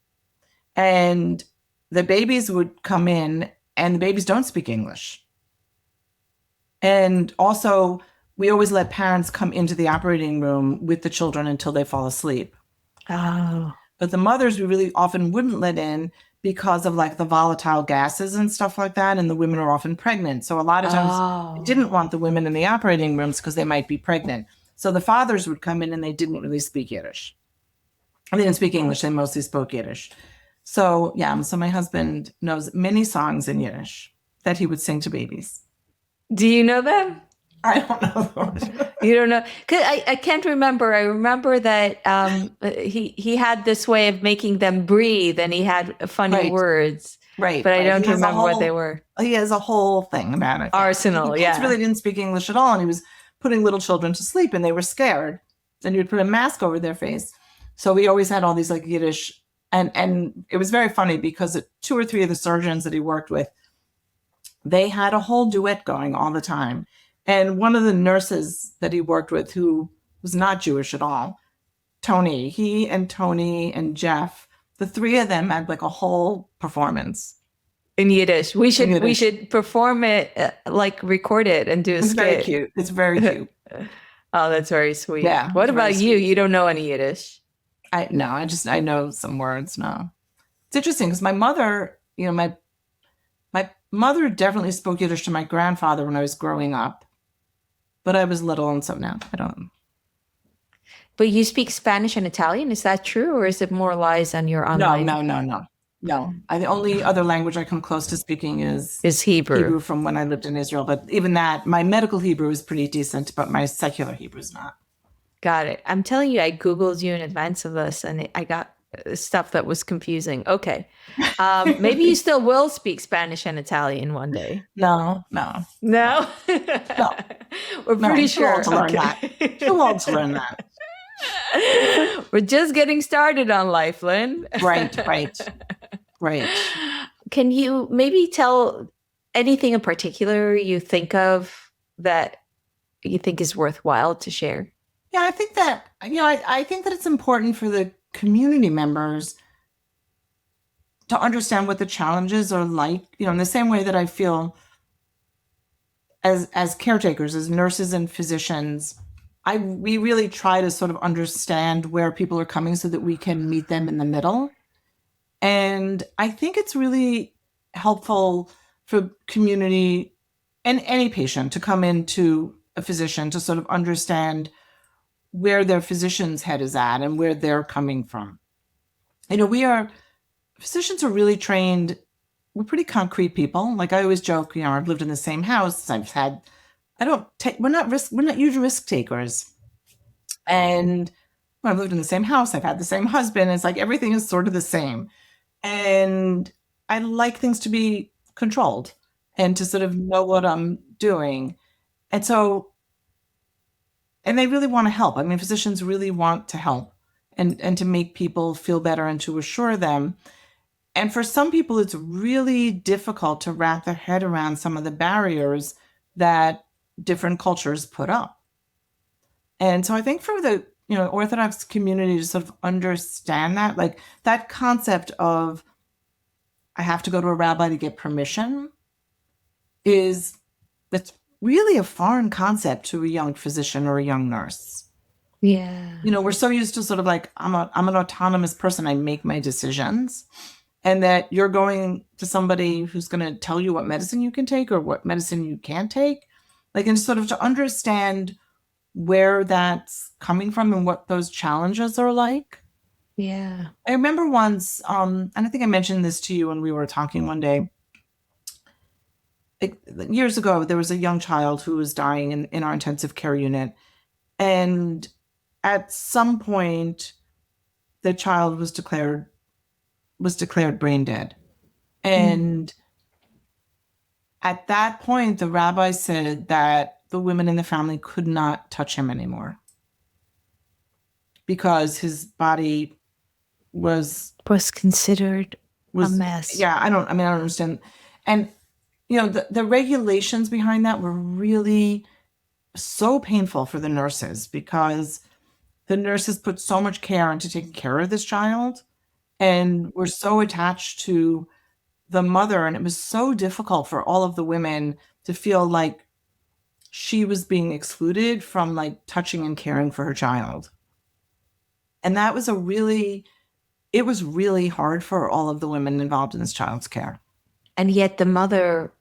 And the babies would come in and the babies don't speak English. And also, we always let parents come into the operating room with the children until they fall asleep. Oh. But the mothers we really often wouldn't let in because of like the volatile gases and stuff like that. And the women are often pregnant. So a lot of times they didn't want the women in the operating rooms because they might be pregnant. So the fathers would come in and they didn't really speak Yiddish. They didn't speak English. They mostly spoke Yiddish. So so my husband knows many songs in Yiddish that he would sing to babies. Do you know them? I don't know. You don't know? Because I can't remember. I remember that he had this way of making them breathe, and he had funny words. Right. But I don't remember what they were. He has a whole thing about it. Arsenal, He really didn't speak English at all, and he was putting little children to sleep, and they were scared. And he would put a mask over their face. So we always had all these like Yiddish, and it was very funny because 2 or 3 of the surgeons that he worked with, they had a whole duet going all the time. And one of the nurses that he worked with, who was not Jewish at all, Tony, he and Tony and Jeff, the 3 of them had like a whole performance in Yiddish. We should perform it, like record it and do a skit. It's very cute. It's very cute. Oh, that's very sweet. Yeah. What about you? You don't know any Yiddish? I know some words now. It's interesting because my mother, my mother definitely spoke Yiddish to my grandfather when I was growing up. But I was little, and so now I don't. But you speak Spanish and Italian? Is that true, or is it more lies on your online? No. The only other language I come close to speaking is Hebrew. Hebrew from when I lived in Israel. But even that, my medical Hebrew is pretty decent, but my secular Hebrew is not. Got it. I'm telling you, I Googled you in advance of this, and I got stuff that was confusing. Okay. Maybe you still will speak Spanish and Italian one day. No. We're pretty sure. Too old to learn that. Too old to learn that. We're just getting started on life, Lynne. Right. Can you maybe tell Anything in particular you think of that you think is worthwhile to share? Yeah, I think that, I think that it's important for the community members to understand what the challenges are like, in the same way that I feel as caretakers, as nurses and physicians, we really try to sort of understand where people are coming so that we can meet them in the middle. And I think it's really helpful for community and any patient to come into a physician to sort of understand where their physician's head is at and where they're coming from. Physicians are really trained. We're pretty concrete people. Like I always joke, I've lived in the same house. We're not huge risk takers. And when I've lived in the same house, I've had the same husband. It's like everything is sort of the same. And I like things to be controlled and to sort of know what I'm doing. And they really want to help. I mean, physicians really want to help and to make people feel better and to assure them. And for some people, it's really difficult to wrap their head around some of the barriers that different cultures put up. And so I think for the Orthodox community to sort of understand that, like that concept of I have to go to a rabbi to get permission that's really a foreign concept to a young physician or a young nurse. Yeah. We're so used to sort of like, I'm an autonomous person. I make my decisions. And that you're going to somebody who's going to tell you what medicine you can take or what medicine you can't take. Like, and sort of to understand where that's coming from and what those challenges are like. Yeah. I remember once, and I think I mentioned this to you when we were talking one day. Years ago, there was a young child who was dying in our intensive care unit. And at some point, the child was declared brain dead. And at that point, the rabbi said that the women in the family could not touch him anymore because his body was considered a mess. Yeah, I don't understand. And, the regulations behind that were really so painful for the nurses because the nurses put so much care into taking care of this child and were so attached to the mother. And it was so difficult for all of the women to feel like she was being excluded from like touching and caring for her child. And that was it was really hard for all of the women involved in this child's care. And yet the mother,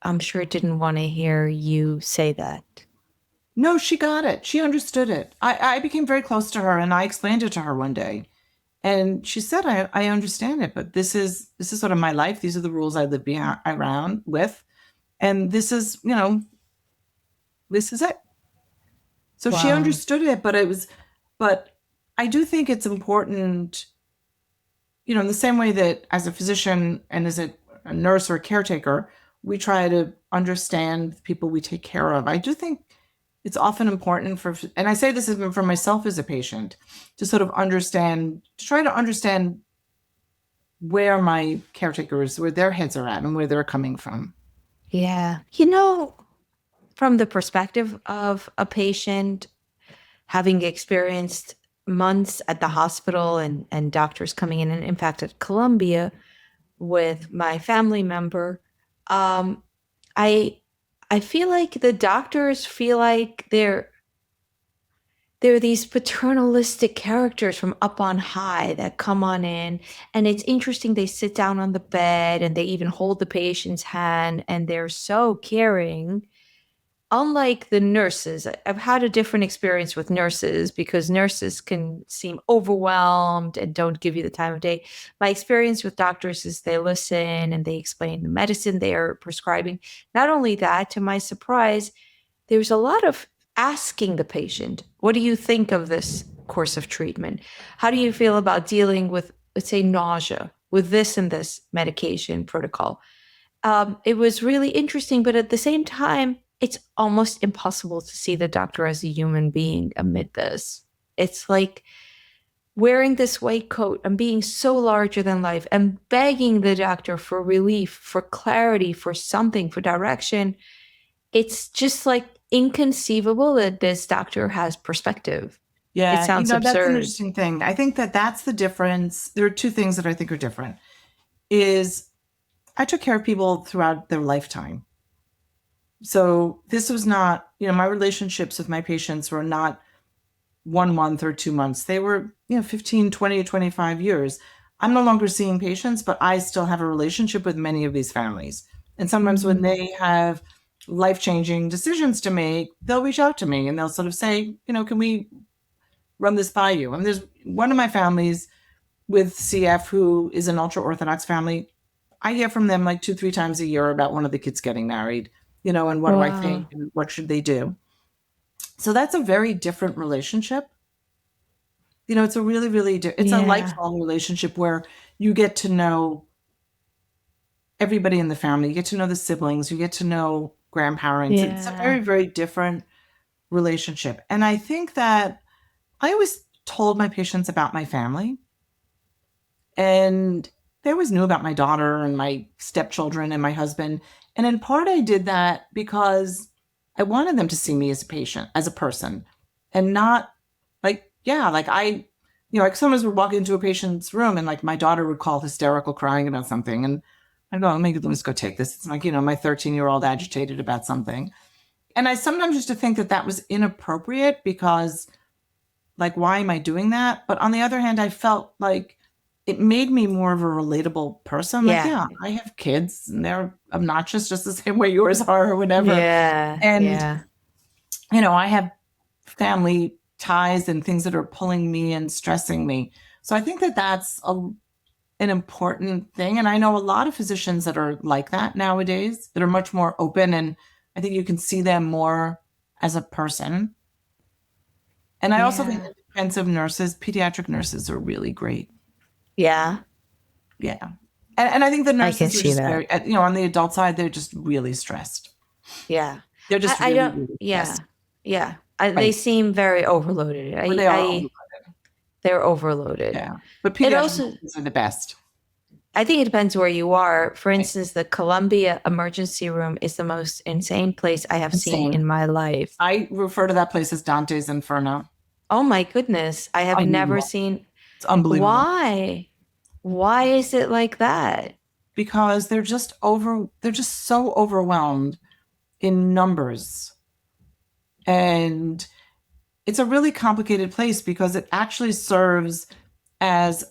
I'm sure, didn't want to hear you say that. No, she got it. She understood it. I became very close to her and I explained it to her one day. And she said, I understand it, but this is sort of my life. These are the rules I live around with. And this is it. So Wow. she understood it, but I do think it's important, in the same way that as a physician and as a nurse or a caretaker, we try to understand the people we take care of. I do think it's often important and I say this even for myself as a patient, to sort of try to understand where my caretakers, where their heads are at and where they're coming from. Yeah. From the perspective of a patient, having experienced months at the hospital and doctors coming in, and in fact at Columbia with my family member, I feel like the doctors feel like they're these paternalistic characters from up on high that come on in. And it's interesting, they sit down on the bed and they even hold the patient's hand and they're so caring. Unlike the nurses, I've had a different experience with nurses because nurses can seem overwhelmed and don't give you the time of day. My experience with doctors is they listen and they explain the medicine they are prescribing. Not only that, to my surprise, there's a lot of asking the patient, what do you think of this course of treatment? How do you feel about dealing with, let's say, nausea with this and this medication protocol? It was really interesting, but at the same time, it's almost impossible to see the doctor as a human being amid this. It's like wearing this white coat and being so larger than life and begging the doctor for relief, for clarity, for something, for direction. It's just like inconceivable that this doctor has perspective. It Yeah, sounds that's an absurd. interesting thing. I think that that's the difference. There are two things that I think are different. Is I took care of people throughout their lifetime. So this was not, my relationships with my patients were not 1 month or 2 months. They were, 15, 20, 25 years. I'm no longer seeing patients, but I still have a relationship with many of these families. And sometimes when they have life-changing decisions to make, they'll reach out to me and they'll sort of say, can we run this by you? And there's one of my families with CF who is an ultra-Orthodox family. I hear from them like 2-3 times a year about one of the kids getting married, and what do I think and what should they do? So that's a very different relationship. It's a really, really, it's a lifelong relationship where you get to know everybody in the family. You get to know the siblings. You get to know grandparents. Yeah. It's a very, very different relationship. And I think that I always told my patients about my family. And they always knew about my daughter and my stepchildren and my husband. And in part, I did that because I wanted them to see me as a patient, as a person, and not like sometimes we'd walk into a patient's room and like my daughter would call hysterical crying about something. And I'd go, maybe let's go take this. It's like, my 13-year-old agitated about something. And I sometimes used to think that that was inappropriate because like, why am I doing that? But on the other hand, I felt like it made me more of a relatable person. Like, I have kids and they're obnoxious just the same way yours are or whatever. And, I have family ties and things that are pulling me and stressing me. So I think that that's an important thing. And I know a lot of physicians that are like that nowadays, that are much more open. And I think you can see them more as a person. And I also think that intensive nurses, pediatric nurses are really great. Yeah. Yeah. And I think the nurses are just very, on the adult side, they're just really stressed. Yeah. They're just really stressed. Yeah. They seem very overloaded. They are overloaded. They're overloaded. Yeah. But pediatric nurses are the best. I think it depends where you are. For instance, the Columbia emergency room is the most insane place I have seen in my life. I refer to that place as Dante's Inferno. Oh my goodness. I have never seen. It's unbelievable. Why? Why is it like that? Because they're just so overwhelmed in numbers. And it's a really complicated place because it actually serves as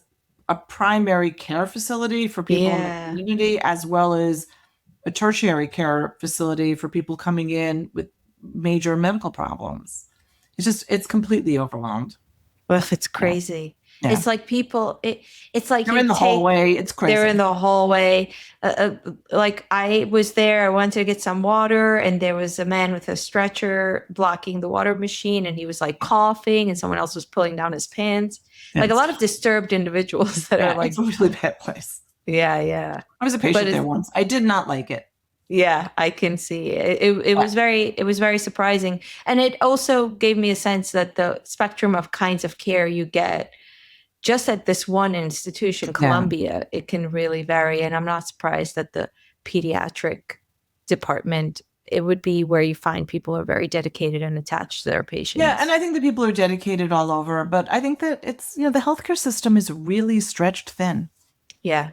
a primary care facility for people in the community, as well as a tertiary care facility for people coming in with major medical problems. It's completely overwhelmed. Well, it's crazy. Yeah. It's like people, it's like they're in the hallway. It's crazy. They're in the hallway. Like I was there, I wanted to get some water and there was a man with a stretcher blocking the water machine and he was like coughing and someone else was pulling down his pants. Like a lot of disturbed individuals that are like. It's a really bad place. Yeah. I was a patient there once. I did not like it. Yeah, I can see it. It was very surprising. And it also gave me a sense that the spectrum of kinds of care you get just at this one institution, Columbia, it can really vary. And I'm not surprised that the pediatric department, it would be where you find people are very dedicated and attached to their patients. Yeah, and I think that people are dedicated all over. But I think that it's, the healthcare system is really stretched thin. Yeah.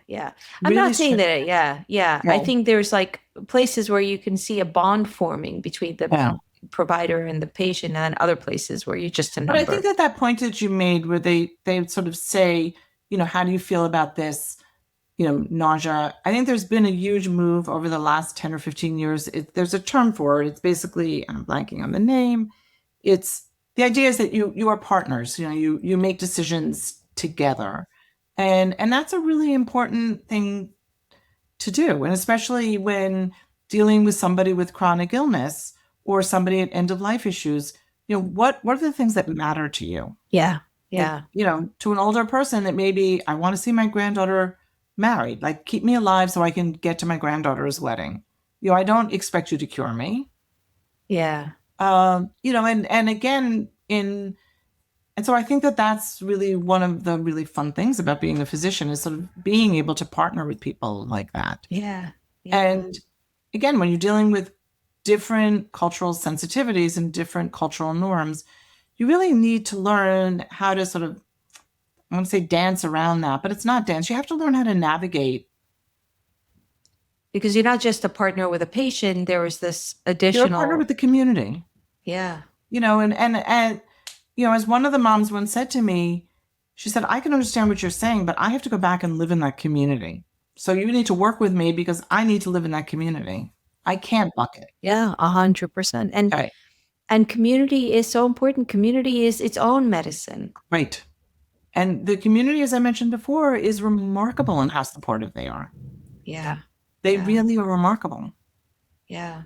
I'm not saying that. Yeah. I think there's like places where you can see a bond forming between the provider and the patient, and then other places where you just a number. But I think that point that you made where they sort of say, how do you feel about this, nausea? I think there's been a huge move over the last 10 or 15 years. There's a term for it. It's basically, I'm blanking on the name. It's the idea is that you are partners. You make decisions together. And that's a really important thing to do. And especially when dealing with somebody with chronic illness or somebody at end of life issues, what are the things that matter to you? Yeah. And, to an older person, it may be, I want to see my granddaughter married, like keep me alive so I can get to my granddaughter's wedding. I don't expect you to cure me. Yeah. And again, And so I think that that's really one of the really fun things about being a physician, is sort of being able to partner with people like that. Yeah. And again, when you're dealing with different cultural sensitivities and different cultural norms, you really need to learn how to sort of, I want to say dance around that, but it's not dance. You have to learn how to navigate. Because you're not just a partner with a patient, there was this You're a additional. partner with the community. Yeah. And as one of the moms once said to me, she said, I can understand what you're saying, but I have to go back and live in that community. So you need to work with me because I need to live in that community. I can't buck it. Yeah, 100%. And Okay. and community is so important. Community is its own medicine. Right. And the community, as I mentioned before, is remarkable in how supportive they are. Yeah. They really are remarkable. Yeah.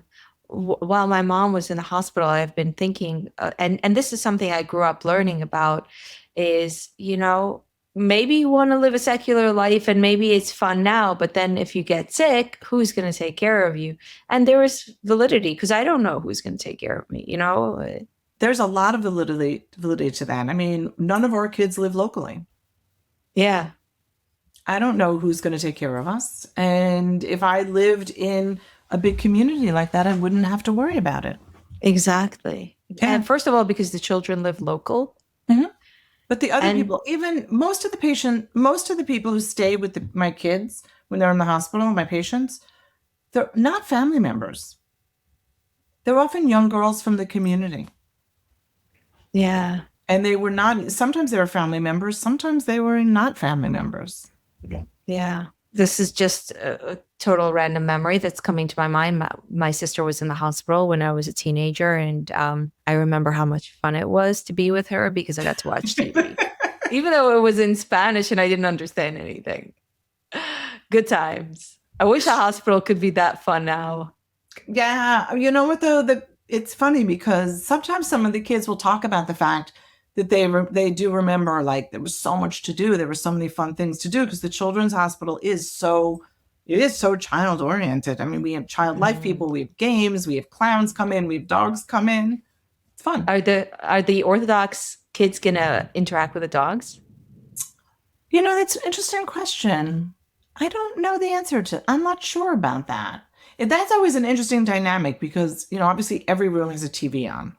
While my mom was in the hospital, I've been thinking, and this is something I grew up learning about, is, maybe you want to live a secular life and maybe it's fun now, but then if you get sick, who's going to take care of you? And there is validity, because I don't know who's going to take care of me, There's a lot of validity to that. I mean, none of our kids live locally. Yeah. I don't know who's going to take care of us. And if I lived in a big community like that, I wouldn't have to worry about it. Exactly. Yeah. And first of all, because the children live local. Mm-hmm. But the other people, even most of the people who stay with my kids when they're in the hospital, my patients, they're not family members. They're often young girls from the community. Yeah. And they were not, sometimes they were family members, sometimes they were not family members. Yeah. This is just a total random memory that's coming to my mind. My sister was in the hospital when I was a teenager, and I remember how much fun it was to be with her because I got to watch TV, even though it was in Spanish and I didn't understand anything. Good times. I wish a hospital could be that fun now. Yeah. You know what, though? It's funny because sometimes some of the kids will talk about the fact that they do remember, like, there was so much to do. There were so many fun things to do because the children's hospital is so child oriented. I mean, we have child life people, we have games, we have clowns come in, we have dogs come in. It's fun. Are the Orthodox kids gonna interact with the dogs? That's an interesting question. I don't know the answer to. I'm not sure about that. That's always an interesting dynamic because, obviously every room has a TV on.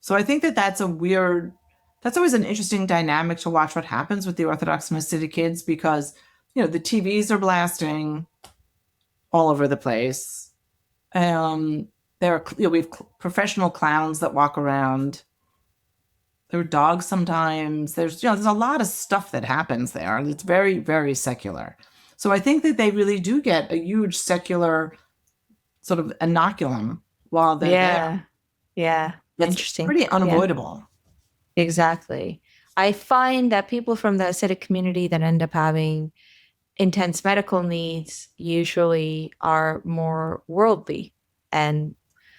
So I think that's always an interesting dynamic to watch what happens with the Orthodox and Hasidic kids because, the TVs are blasting all over the place. We have professional clowns that walk around. There are dogs sometimes. There's a lot of stuff that happens there. It's very, very secular. So I think that they really do get a huge secular sort of inoculum while they're there. Yeah. It's interesting. Pretty unavoidable. Yeah. Exactly. I find that people from the Hasidic community that end up having intense medical needs usually are more worldly, and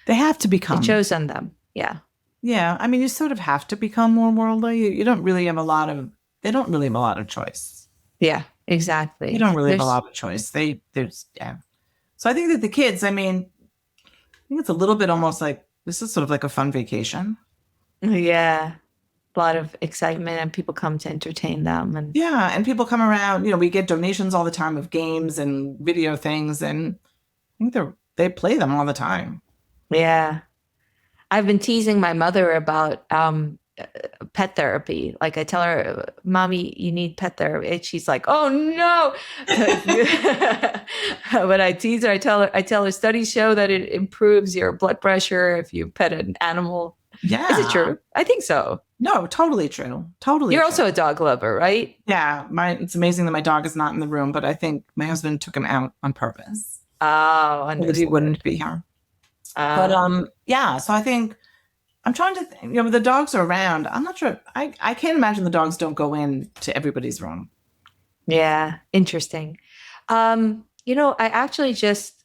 they have to become. It shows on them. Yeah. Yeah. I mean, you sort of have to become more worldly. You don't really have they don't really have a lot of choice. Yeah, exactly. You don't really have a lot of choice. Yeah. So I think that the kids, I think it's a little bit almost like, this is sort of like a fun vacation. Yeah. A lot of excitement, and people come to entertain them. And people come around. We get donations all the time of games and video things, and I think they play them all the time. Yeah. I've been teasing my mother about pet therapy. Like, I tell her, Mommy, you need pet therapy. And she's like, oh no. When I tease her, I tell her studies show that it improves your blood pressure if you pet an animal. Yeah. Is it true? I think so. No, totally true. Totally. You're true. Also a dog lover, right? Yeah. It's amazing that my dog is not in the room, but I think my husband took him out on purpose. Oh, understood. He wouldn't be here. But yeah, so I think I'm trying to think, the dogs are around. I'm not sure. I can't imagine the dogs don't go into everybody's room. Yeah, interesting. I actually just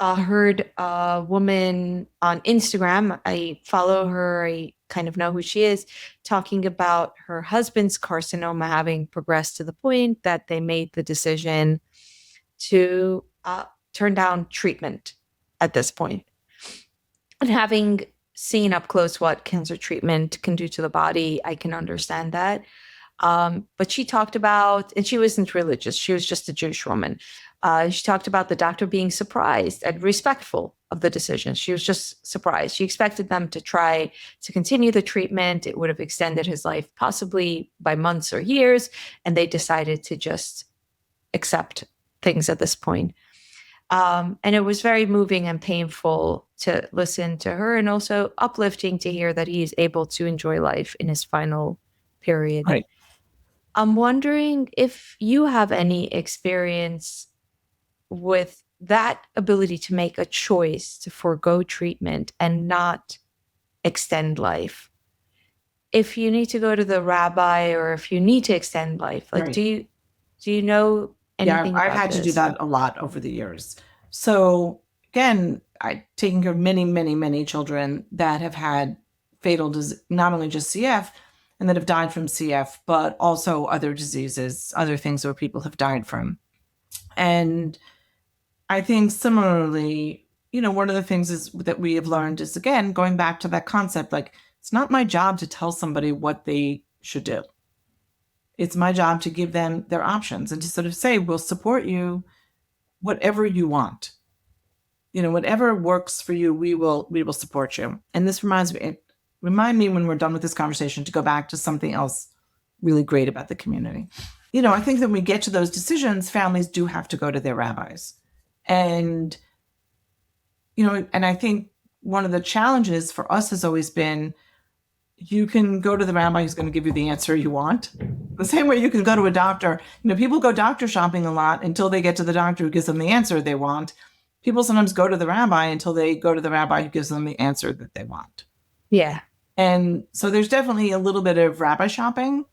heard a woman on Instagram. I follow her. I kind of know who she is, talking about her husband's carcinoma having progressed to the point that they made the decision to turn down treatment at this point. And having seen up close what cancer treatment can do to the body. I can understand that. But she talked about, and she wasn't religious, she was just a Jewish woman. She talked about the doctor being surprised and respectful of the decision. She was just surprised. She expected them to try to continue the treatment. It would have extended his life possibly by months or years. And they decided to just accept things at this point. And it was very moving and painful to listen to her, and also uplifting to hear that he is able to enjoy life in his final period. Right. I'm wondering if you have any experience with that ability to make a choice to forego treatment and not extend life. If you need to go to the rabbi, or if you need to extend life, like, Right. do you know anything I've about had to do this? that a lot over the years. So again, I taken care of many, many, many children that have had fatal disease, not only just CF, and that have died from CF, but also other diseases, other things where people have died from. And I think similarly, one of the things is that we have learned is, again, going back to that concept, like, it's not my job to tell somebody what they should do. It's my job to give them their options and to sort of say, we'll support you, whatever you want. Whatever works for you, we will support you. And this remind me when we're done with this conversation to go back to something else really great about the community. I think that when we get to those decisions, families do have to go to their rabbis. And, and I think one of the challenges for us has always been, you can go to the rabbi who's going to give you the answer you want. The same way you can go to a doctor. People go doctor shopping a lot until they get to the doctor who gives them the answer they want. People sometimes go to the rabbi until they go to the rabbi who gives them the answer that they want. Yeah. And so there's definitely a little bit of rabbi shopping.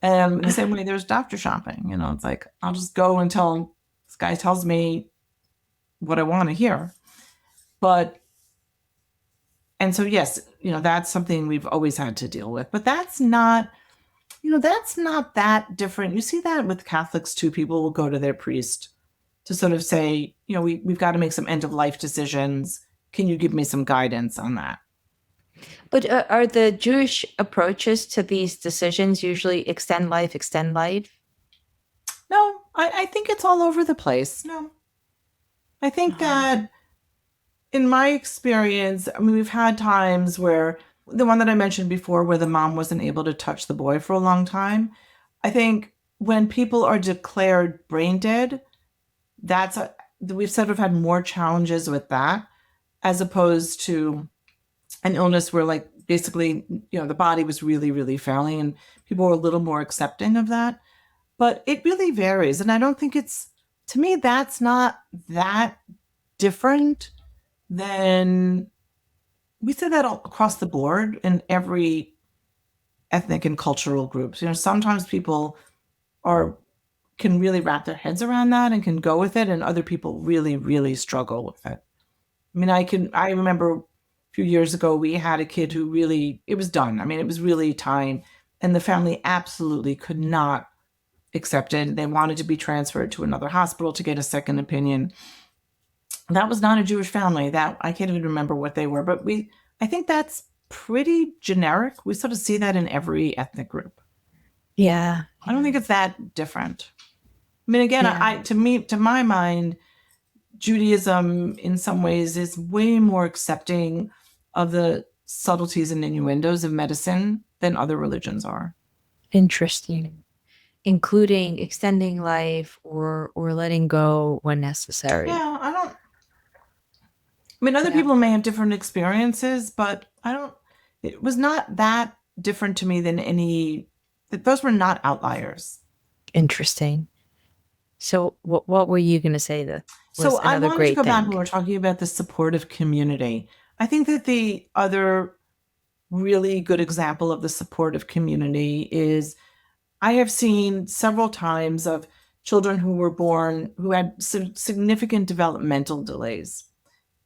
And the same way there's doctor shopping. It's like, I'll just go until this guy tells me what I want to hear. And so, yes, that's something we've always had to deal with. But that's not that different. You see that with Catholics too. People will go to their priest to sort of say, we've got to make some end of life decisions. Can you give me some guidance on that? But are the Jewish approaches to these decisions usually extend life? No, I think it's all over the place. No, I think that in my experience, we've had times where the one that I mentioned before, where the mom wasn't able to touch the boy for a long time. I think when people are declared brain dead, we've sort of had more challenges with that, as opposed to an illness where, like, basically, the body was really, really failing, and people were a little more accepting of that. But it really varies. And I don't think to me, that's not that different than, we say that all across the board in every ethnic and cultural groups. Sometimes people can really wrap their heads around that and can go with it, and other people really, really struggle with it. I remember a few years ago, we had a kid who really, it was done. It was really time, and the family absolutely could not accept it. They wanted to be transferred to another hospital to get a second opinion. That was not a Jewish family. That I can't even remember what they were, but I think that's pretty generic. We sort of see that in every ethnic group. Yeah. I don't think it's that different. Again, yeah. To my mind, Judaism in some ways is way more accepting of the subtleties and innuendos of medicine than other religions are. Interesting. Including extending life or letting go when necessary. Yeah, other people may have different experiences, but it was not that different to me than those were not outliers. Interesting. So what were you going to say? So I wanted to go back when we're talking about the supportive community. I think that the other really good example of the supportive community is, I have seen several times of children who were born who had significant developmental delays,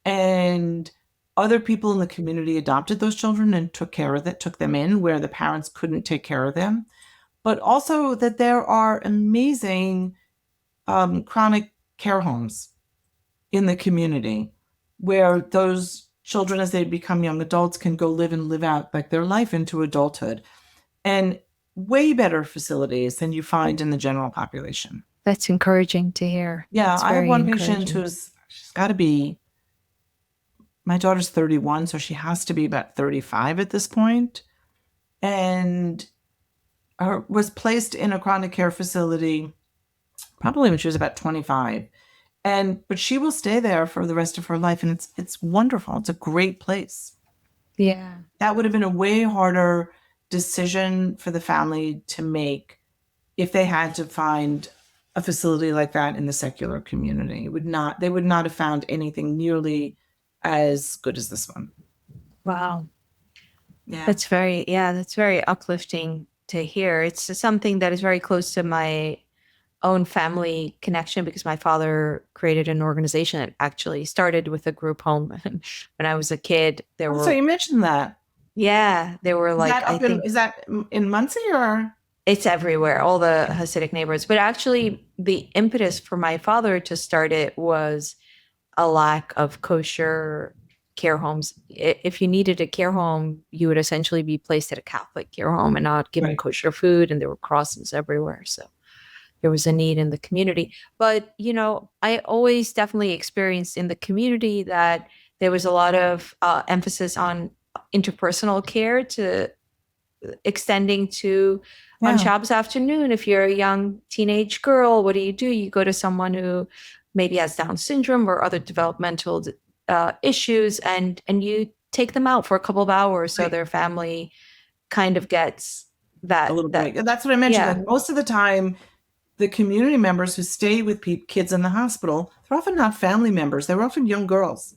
and other people in the community adopted those children and took them in where the parents couldn't take care of them. But also that there are amazing chronic care homes in the community where those children, as they become young adults, can go live out like their life into adulthood, and way better facilities than you find in the general population. That's encouraging to hear. Yeah, That's I have very one patient encouraging. she's got to be, my daughter's 31, so she has to be about 35 at this point, and was placed in a chronic care facility probably when she was about 25. But she will stay there for the rest of her life, and it's wonderful. It's a great place. Yeah. That would have been a way harder decision for the family to make if they had to find a facility like that in the secular community. They would not have found anything nearly as good as this one. Wow. Yeah. That's very uplifting to hear. It's something that is very close to my own family connection, because my father created an organization that actually started with a group home. When I was a kid, So you mentioned that. there were like, Is that in Muncie or? It's everywhere, all the Hasidic neighborhoods. But actually, the impetus for my father to start it was a lack of kosher care homes. If you needed a care home, you would essentially be placed at a Catholic care home and not given Right. kosher food, and there were crosses everywhere. So there was a need in the community. But, I always definitely experienced in the community that there was a lot of emphasis on interpersonal care, to extending to on Shabbos afternoon. If you're a young teenage girl, what do? You go to someone who maybe has Down syndrome or other developmental issues, and you take them out for a couple of hours, so their family kind of gets that. A little break. That's what I mentioned. Yeah. Like, most of the time, the community members who stay with kids in the hospital, they're often not family members. They were often young girls.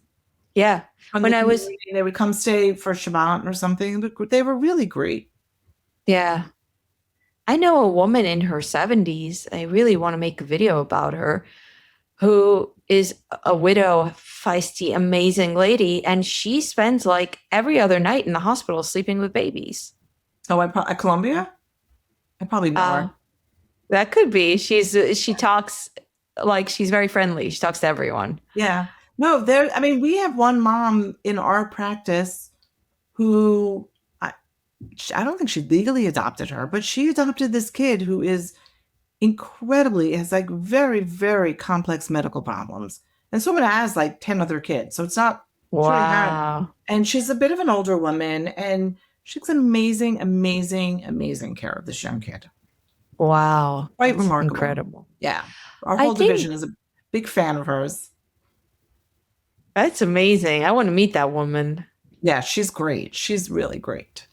Yeah. When they would come stay for Shabbat or something, but they were really great. Yeah. I know a woman in her 70s. I really want to make a video about her, who is a widow, feisty, amazing lady. And she spends like every other night in the hospital sleeping with babies. Oh, at Columbia? I probably know her. That could be. She talks like she's very friendly. She talks to everyone. Yeah. No, we have one mom in our practice who, I don't think she legally adopted her, but she adopted this kid who is has like very, very complex medical problems. And someone has like 10 other kids. So it's not. Wow. And she's a bit of an older woman, and she takes amazing, amazing, amazing care of this young kid. Wow. Quite remarkable. Incredible. Yeah. Our whole division is a big fan of hers. That's amazing. I want to meet that woman. Yeah, she's great. She's really great.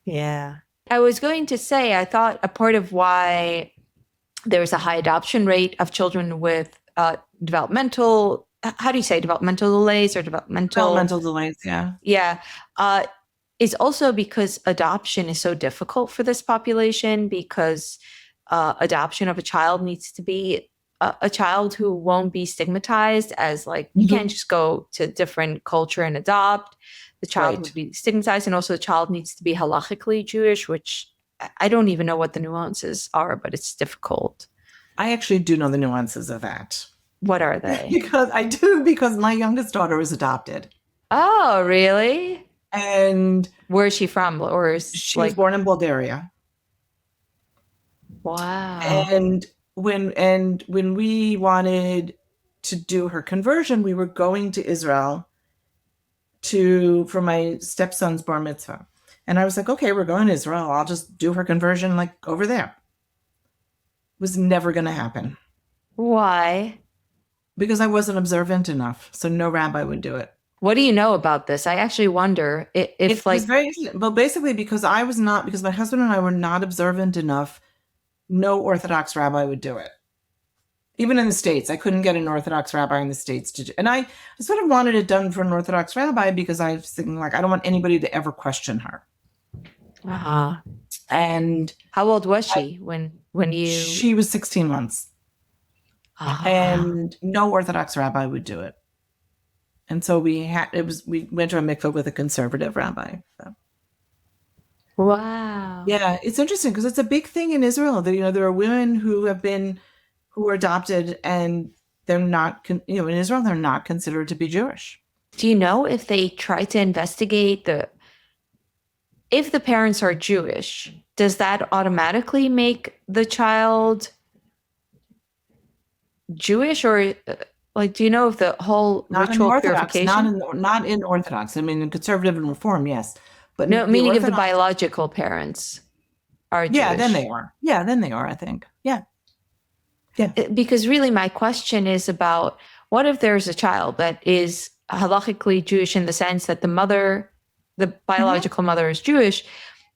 Yeah. I was going to say, I thought a part of why there's a high adoption rate of children with developmental delays or developmental delays. Yeah. Yeah. Is also because adoption is so difficult for this population, because adoption of a child needs to be a child who won't be stigmatized as like, you can't just go to a different culture and adopt. The child would be stigmatized, and also the child needs to be halachically Jewish, which I don't even know what the nuances are, but it's difficult. I actually do know the nuances of that. What are they? because my youngest daughter was adopted. Oh, really? And where is she from? She was born in Bulgaria. Wow. And when we wanted to do her conversion, we were going to Israel for my stepson's bar mitzvah. And I was like, okay, we're going to Israel. I'll just do her conversion like over there. It was never going to happen. Why? Because I wasn't observant enough. So no rabbi would do it. What do you know about this? I actually wonder if it was very, well, basically because my husband and I were not observant enough, no Orthodox rabbi would do it. Even in the States, I couldn't get an Orthodox rabbi in the States to do. And I sort of wanted it done for an Orthodox rabbi because I was thinking, like, I don't want anybody to ever question her. Uh-huh. And how old was she when you? She was 16 months. Uh-huh. And no Orthodox rabbi would do it. And so we went to a mikveh with a conservative rabbi. So. Wow. Yeah, it's interesting because it's a big thing in Israel that, there are women who were adopted, and they're not, in Israel, they're not considered to be Jewish. Do you know if they try to investigate if the parents are Jewish, does that automatically make the child Jewish, or like, do you know if the whole Not in ritual Orthodox, purification? not in Orthodox. I mean, in conservative and Reform, yes, but No, the meaning if the Orthodox, biological parents are yeah, then Jewish. they are. Yeah, then they are. I think. Yeah, yeah. Because really, my question is about what if there's a child that is halachically Jewish in the sense that the Hmm. biological mother is Jewish,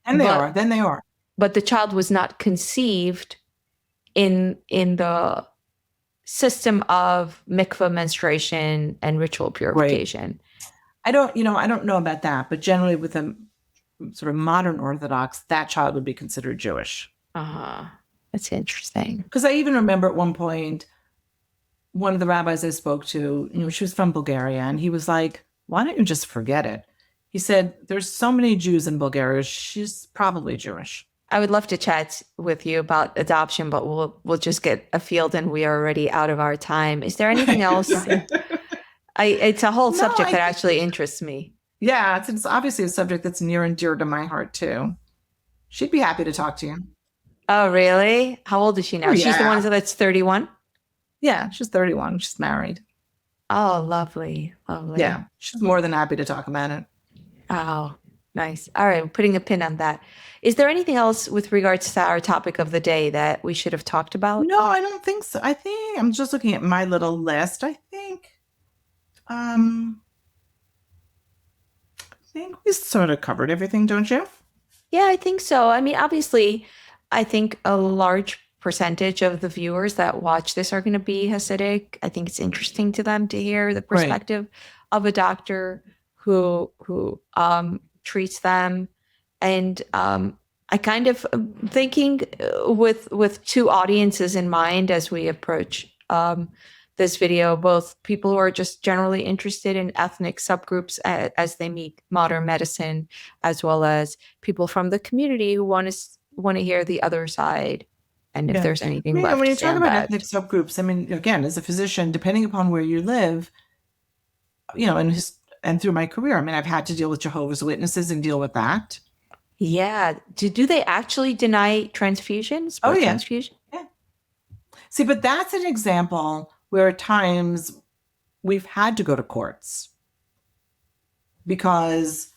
And they are. but Then they are. but the child was not conceived in the system of mikvah, menstruation, and ritual Right. purification. I don't. I don't know about that, but generally, with a sort of modern Orthodox, that child would be considered Jewish. Uh-huh. That's interesting. Because I even remember at one point, one of the rabbis I spoke to, she was from Bulgaria, and he was like, "Why don't you just forget it?" He said, "There's so many Jews in Bulgaria. She's probably Jewish." I would love to chat with you about adoption, but we'll just get a field and we are already out of our time. Is there anything else? Right. It's a whole No, subject that actually interests me. yeah, it's obviously a subject that's near and dear to my heart too. She'd be happy to talk to you. Oh, really? How old is she Oh now? She's the one yeah, that's 31? yeah. She's 31. She's married. Oh, lovely. Lovely. Yeah, she's more than happy to talk about it. Oh, nice. All right, putting a pin on that. Is there anything else with regards to our topic of the day that we should have talked about? No, I don't think so. I think I'm just looking at my little list. Um, I think we sort of covered everything, don't you? Yeah, I think so. I mean, obviously, I think a large percentage of the viewers that watch this are going to be Hasidic. I think it's interesting to them to hear the Right. perspective of a doctor who treats them, and I kind of thinking with two audiences in mind as we approach this video, both people who are just generally interested in ethnic subgroups as they meet modern medicine, as well as people from the community who want to hear the other side, and if Yeah. there's I anything mean, left when to you say talk on about that. ethnic subgroups, I mean, again, as a physician, depending upon where you live, and through my career, I mean, I've had to deal with Jehovah's Witnesses and deal with that. Yeah, do they actually deny transfusions, Oh blood yeah. transfusion? Yeah. See, but that's an example where at times we've had to go to courts because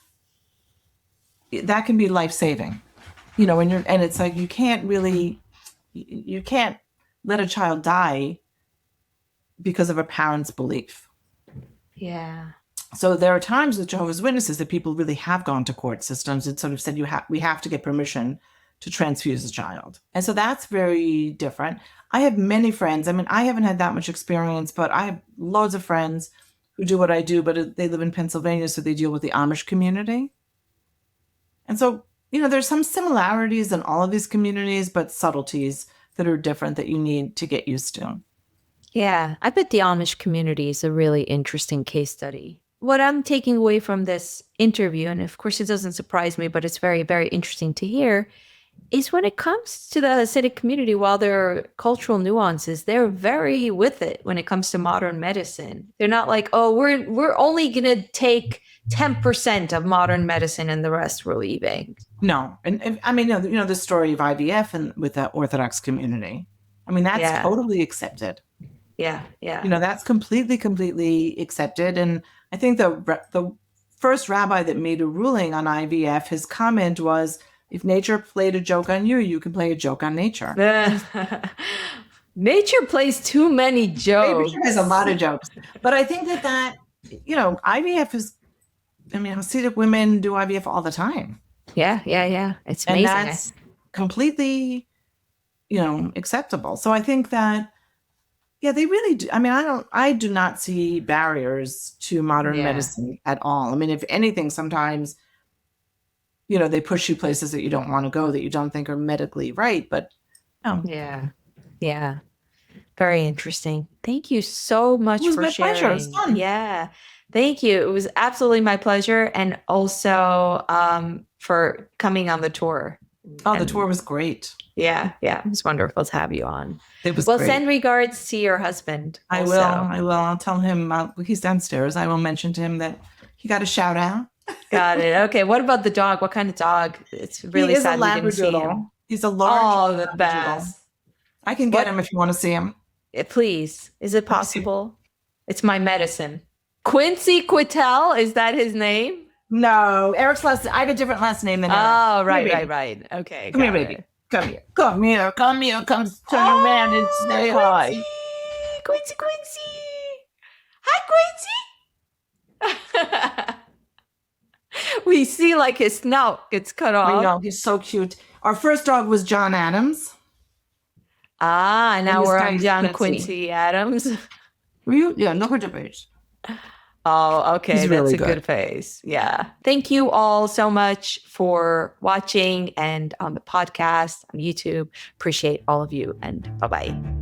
that can be life-saving. And it's like you can't let a child die because of a parent's belief. Yeah. So there are times with Jehovah's Witnesses that people really have gone to court systems and sort of said we have to get permission to transfuse a child. And so that's very different. I have many friends. I mean, I haven't had that much experience, but I have loads of friends who do what I do, but they live in Pennsylvania, so they deal with the Amish community. And so, there's some similarities in all of these communities, but subtleties that are different that you need to get used to. Yeah, I bet the Amish community is a really interesting case study. What I'm taking away from this interview, and of course it doesn't surprise me, but it's very, very interesting to hear, is when it comes to the Hasidic community, while there are cultural nuances, they're very with it when it comes to modern medicine. They're not like, oh, we're only gonna take 10% of modern medicine and the rest we're leaving. No, and I mean, the story of IVF and with the Orthodox community. I mean, that's Yeah. totally accepted. Yeah, yeah. That's completely accepted. And I think the first rabbi that made a ruling on IVF, his comment was, if nature played a joke on you, you can play a joke on nature. Nature plays too many jokes. Nature has a lot of jokes. But I think that IVF is, I mean, Hasidic women do IVF all the time. Yeah. It's And amazing. that's completely, acceptable. So I think that, yeah, they really do. I mean, I do not see barriers to modern medicine at all. I mean, if anything, sometimes, they push you places that you don't want to go, that you don't think are medically right. But no. Yeah. Very interesting. Thank you so much for sharing. It was my pleasure. It was fun. Yeah. Thank you. It was absolutely my pleasure. And also for coming on the tour. Oh, the tour was great. Yeah. It was wonderful to have you on. It was Well, great. send regards to your husband. I will. I'll tell him he's downstairs. I will mention to him that he got a shout out. Got it. Okay. What about the dog? What kind of dog? It's really He is sad a we didn't see him. Labradoodle. He's a large. Oh, the best. I can get him if you want to see him. Please. Is it possible? It's my medicine. Quincy Quittel, is that his name? No, Eric's last. I have a different last name than Eric. Oh, right. Okay. Come here, baby. Come here. Come turn around and say hi. Quincy. Hi, Quincy. We see like his snout gets cut off. I know, he's so cute. Our first dog was John Adams. Ah, now we're on John Quincy. Quincy Adams. Yeah, look at the face. Oh, okay. He's That's really a good face. Yeah. Thank you all so much for watching and on the podcast, on YouTube. Appreciate all of you, and bye-bye.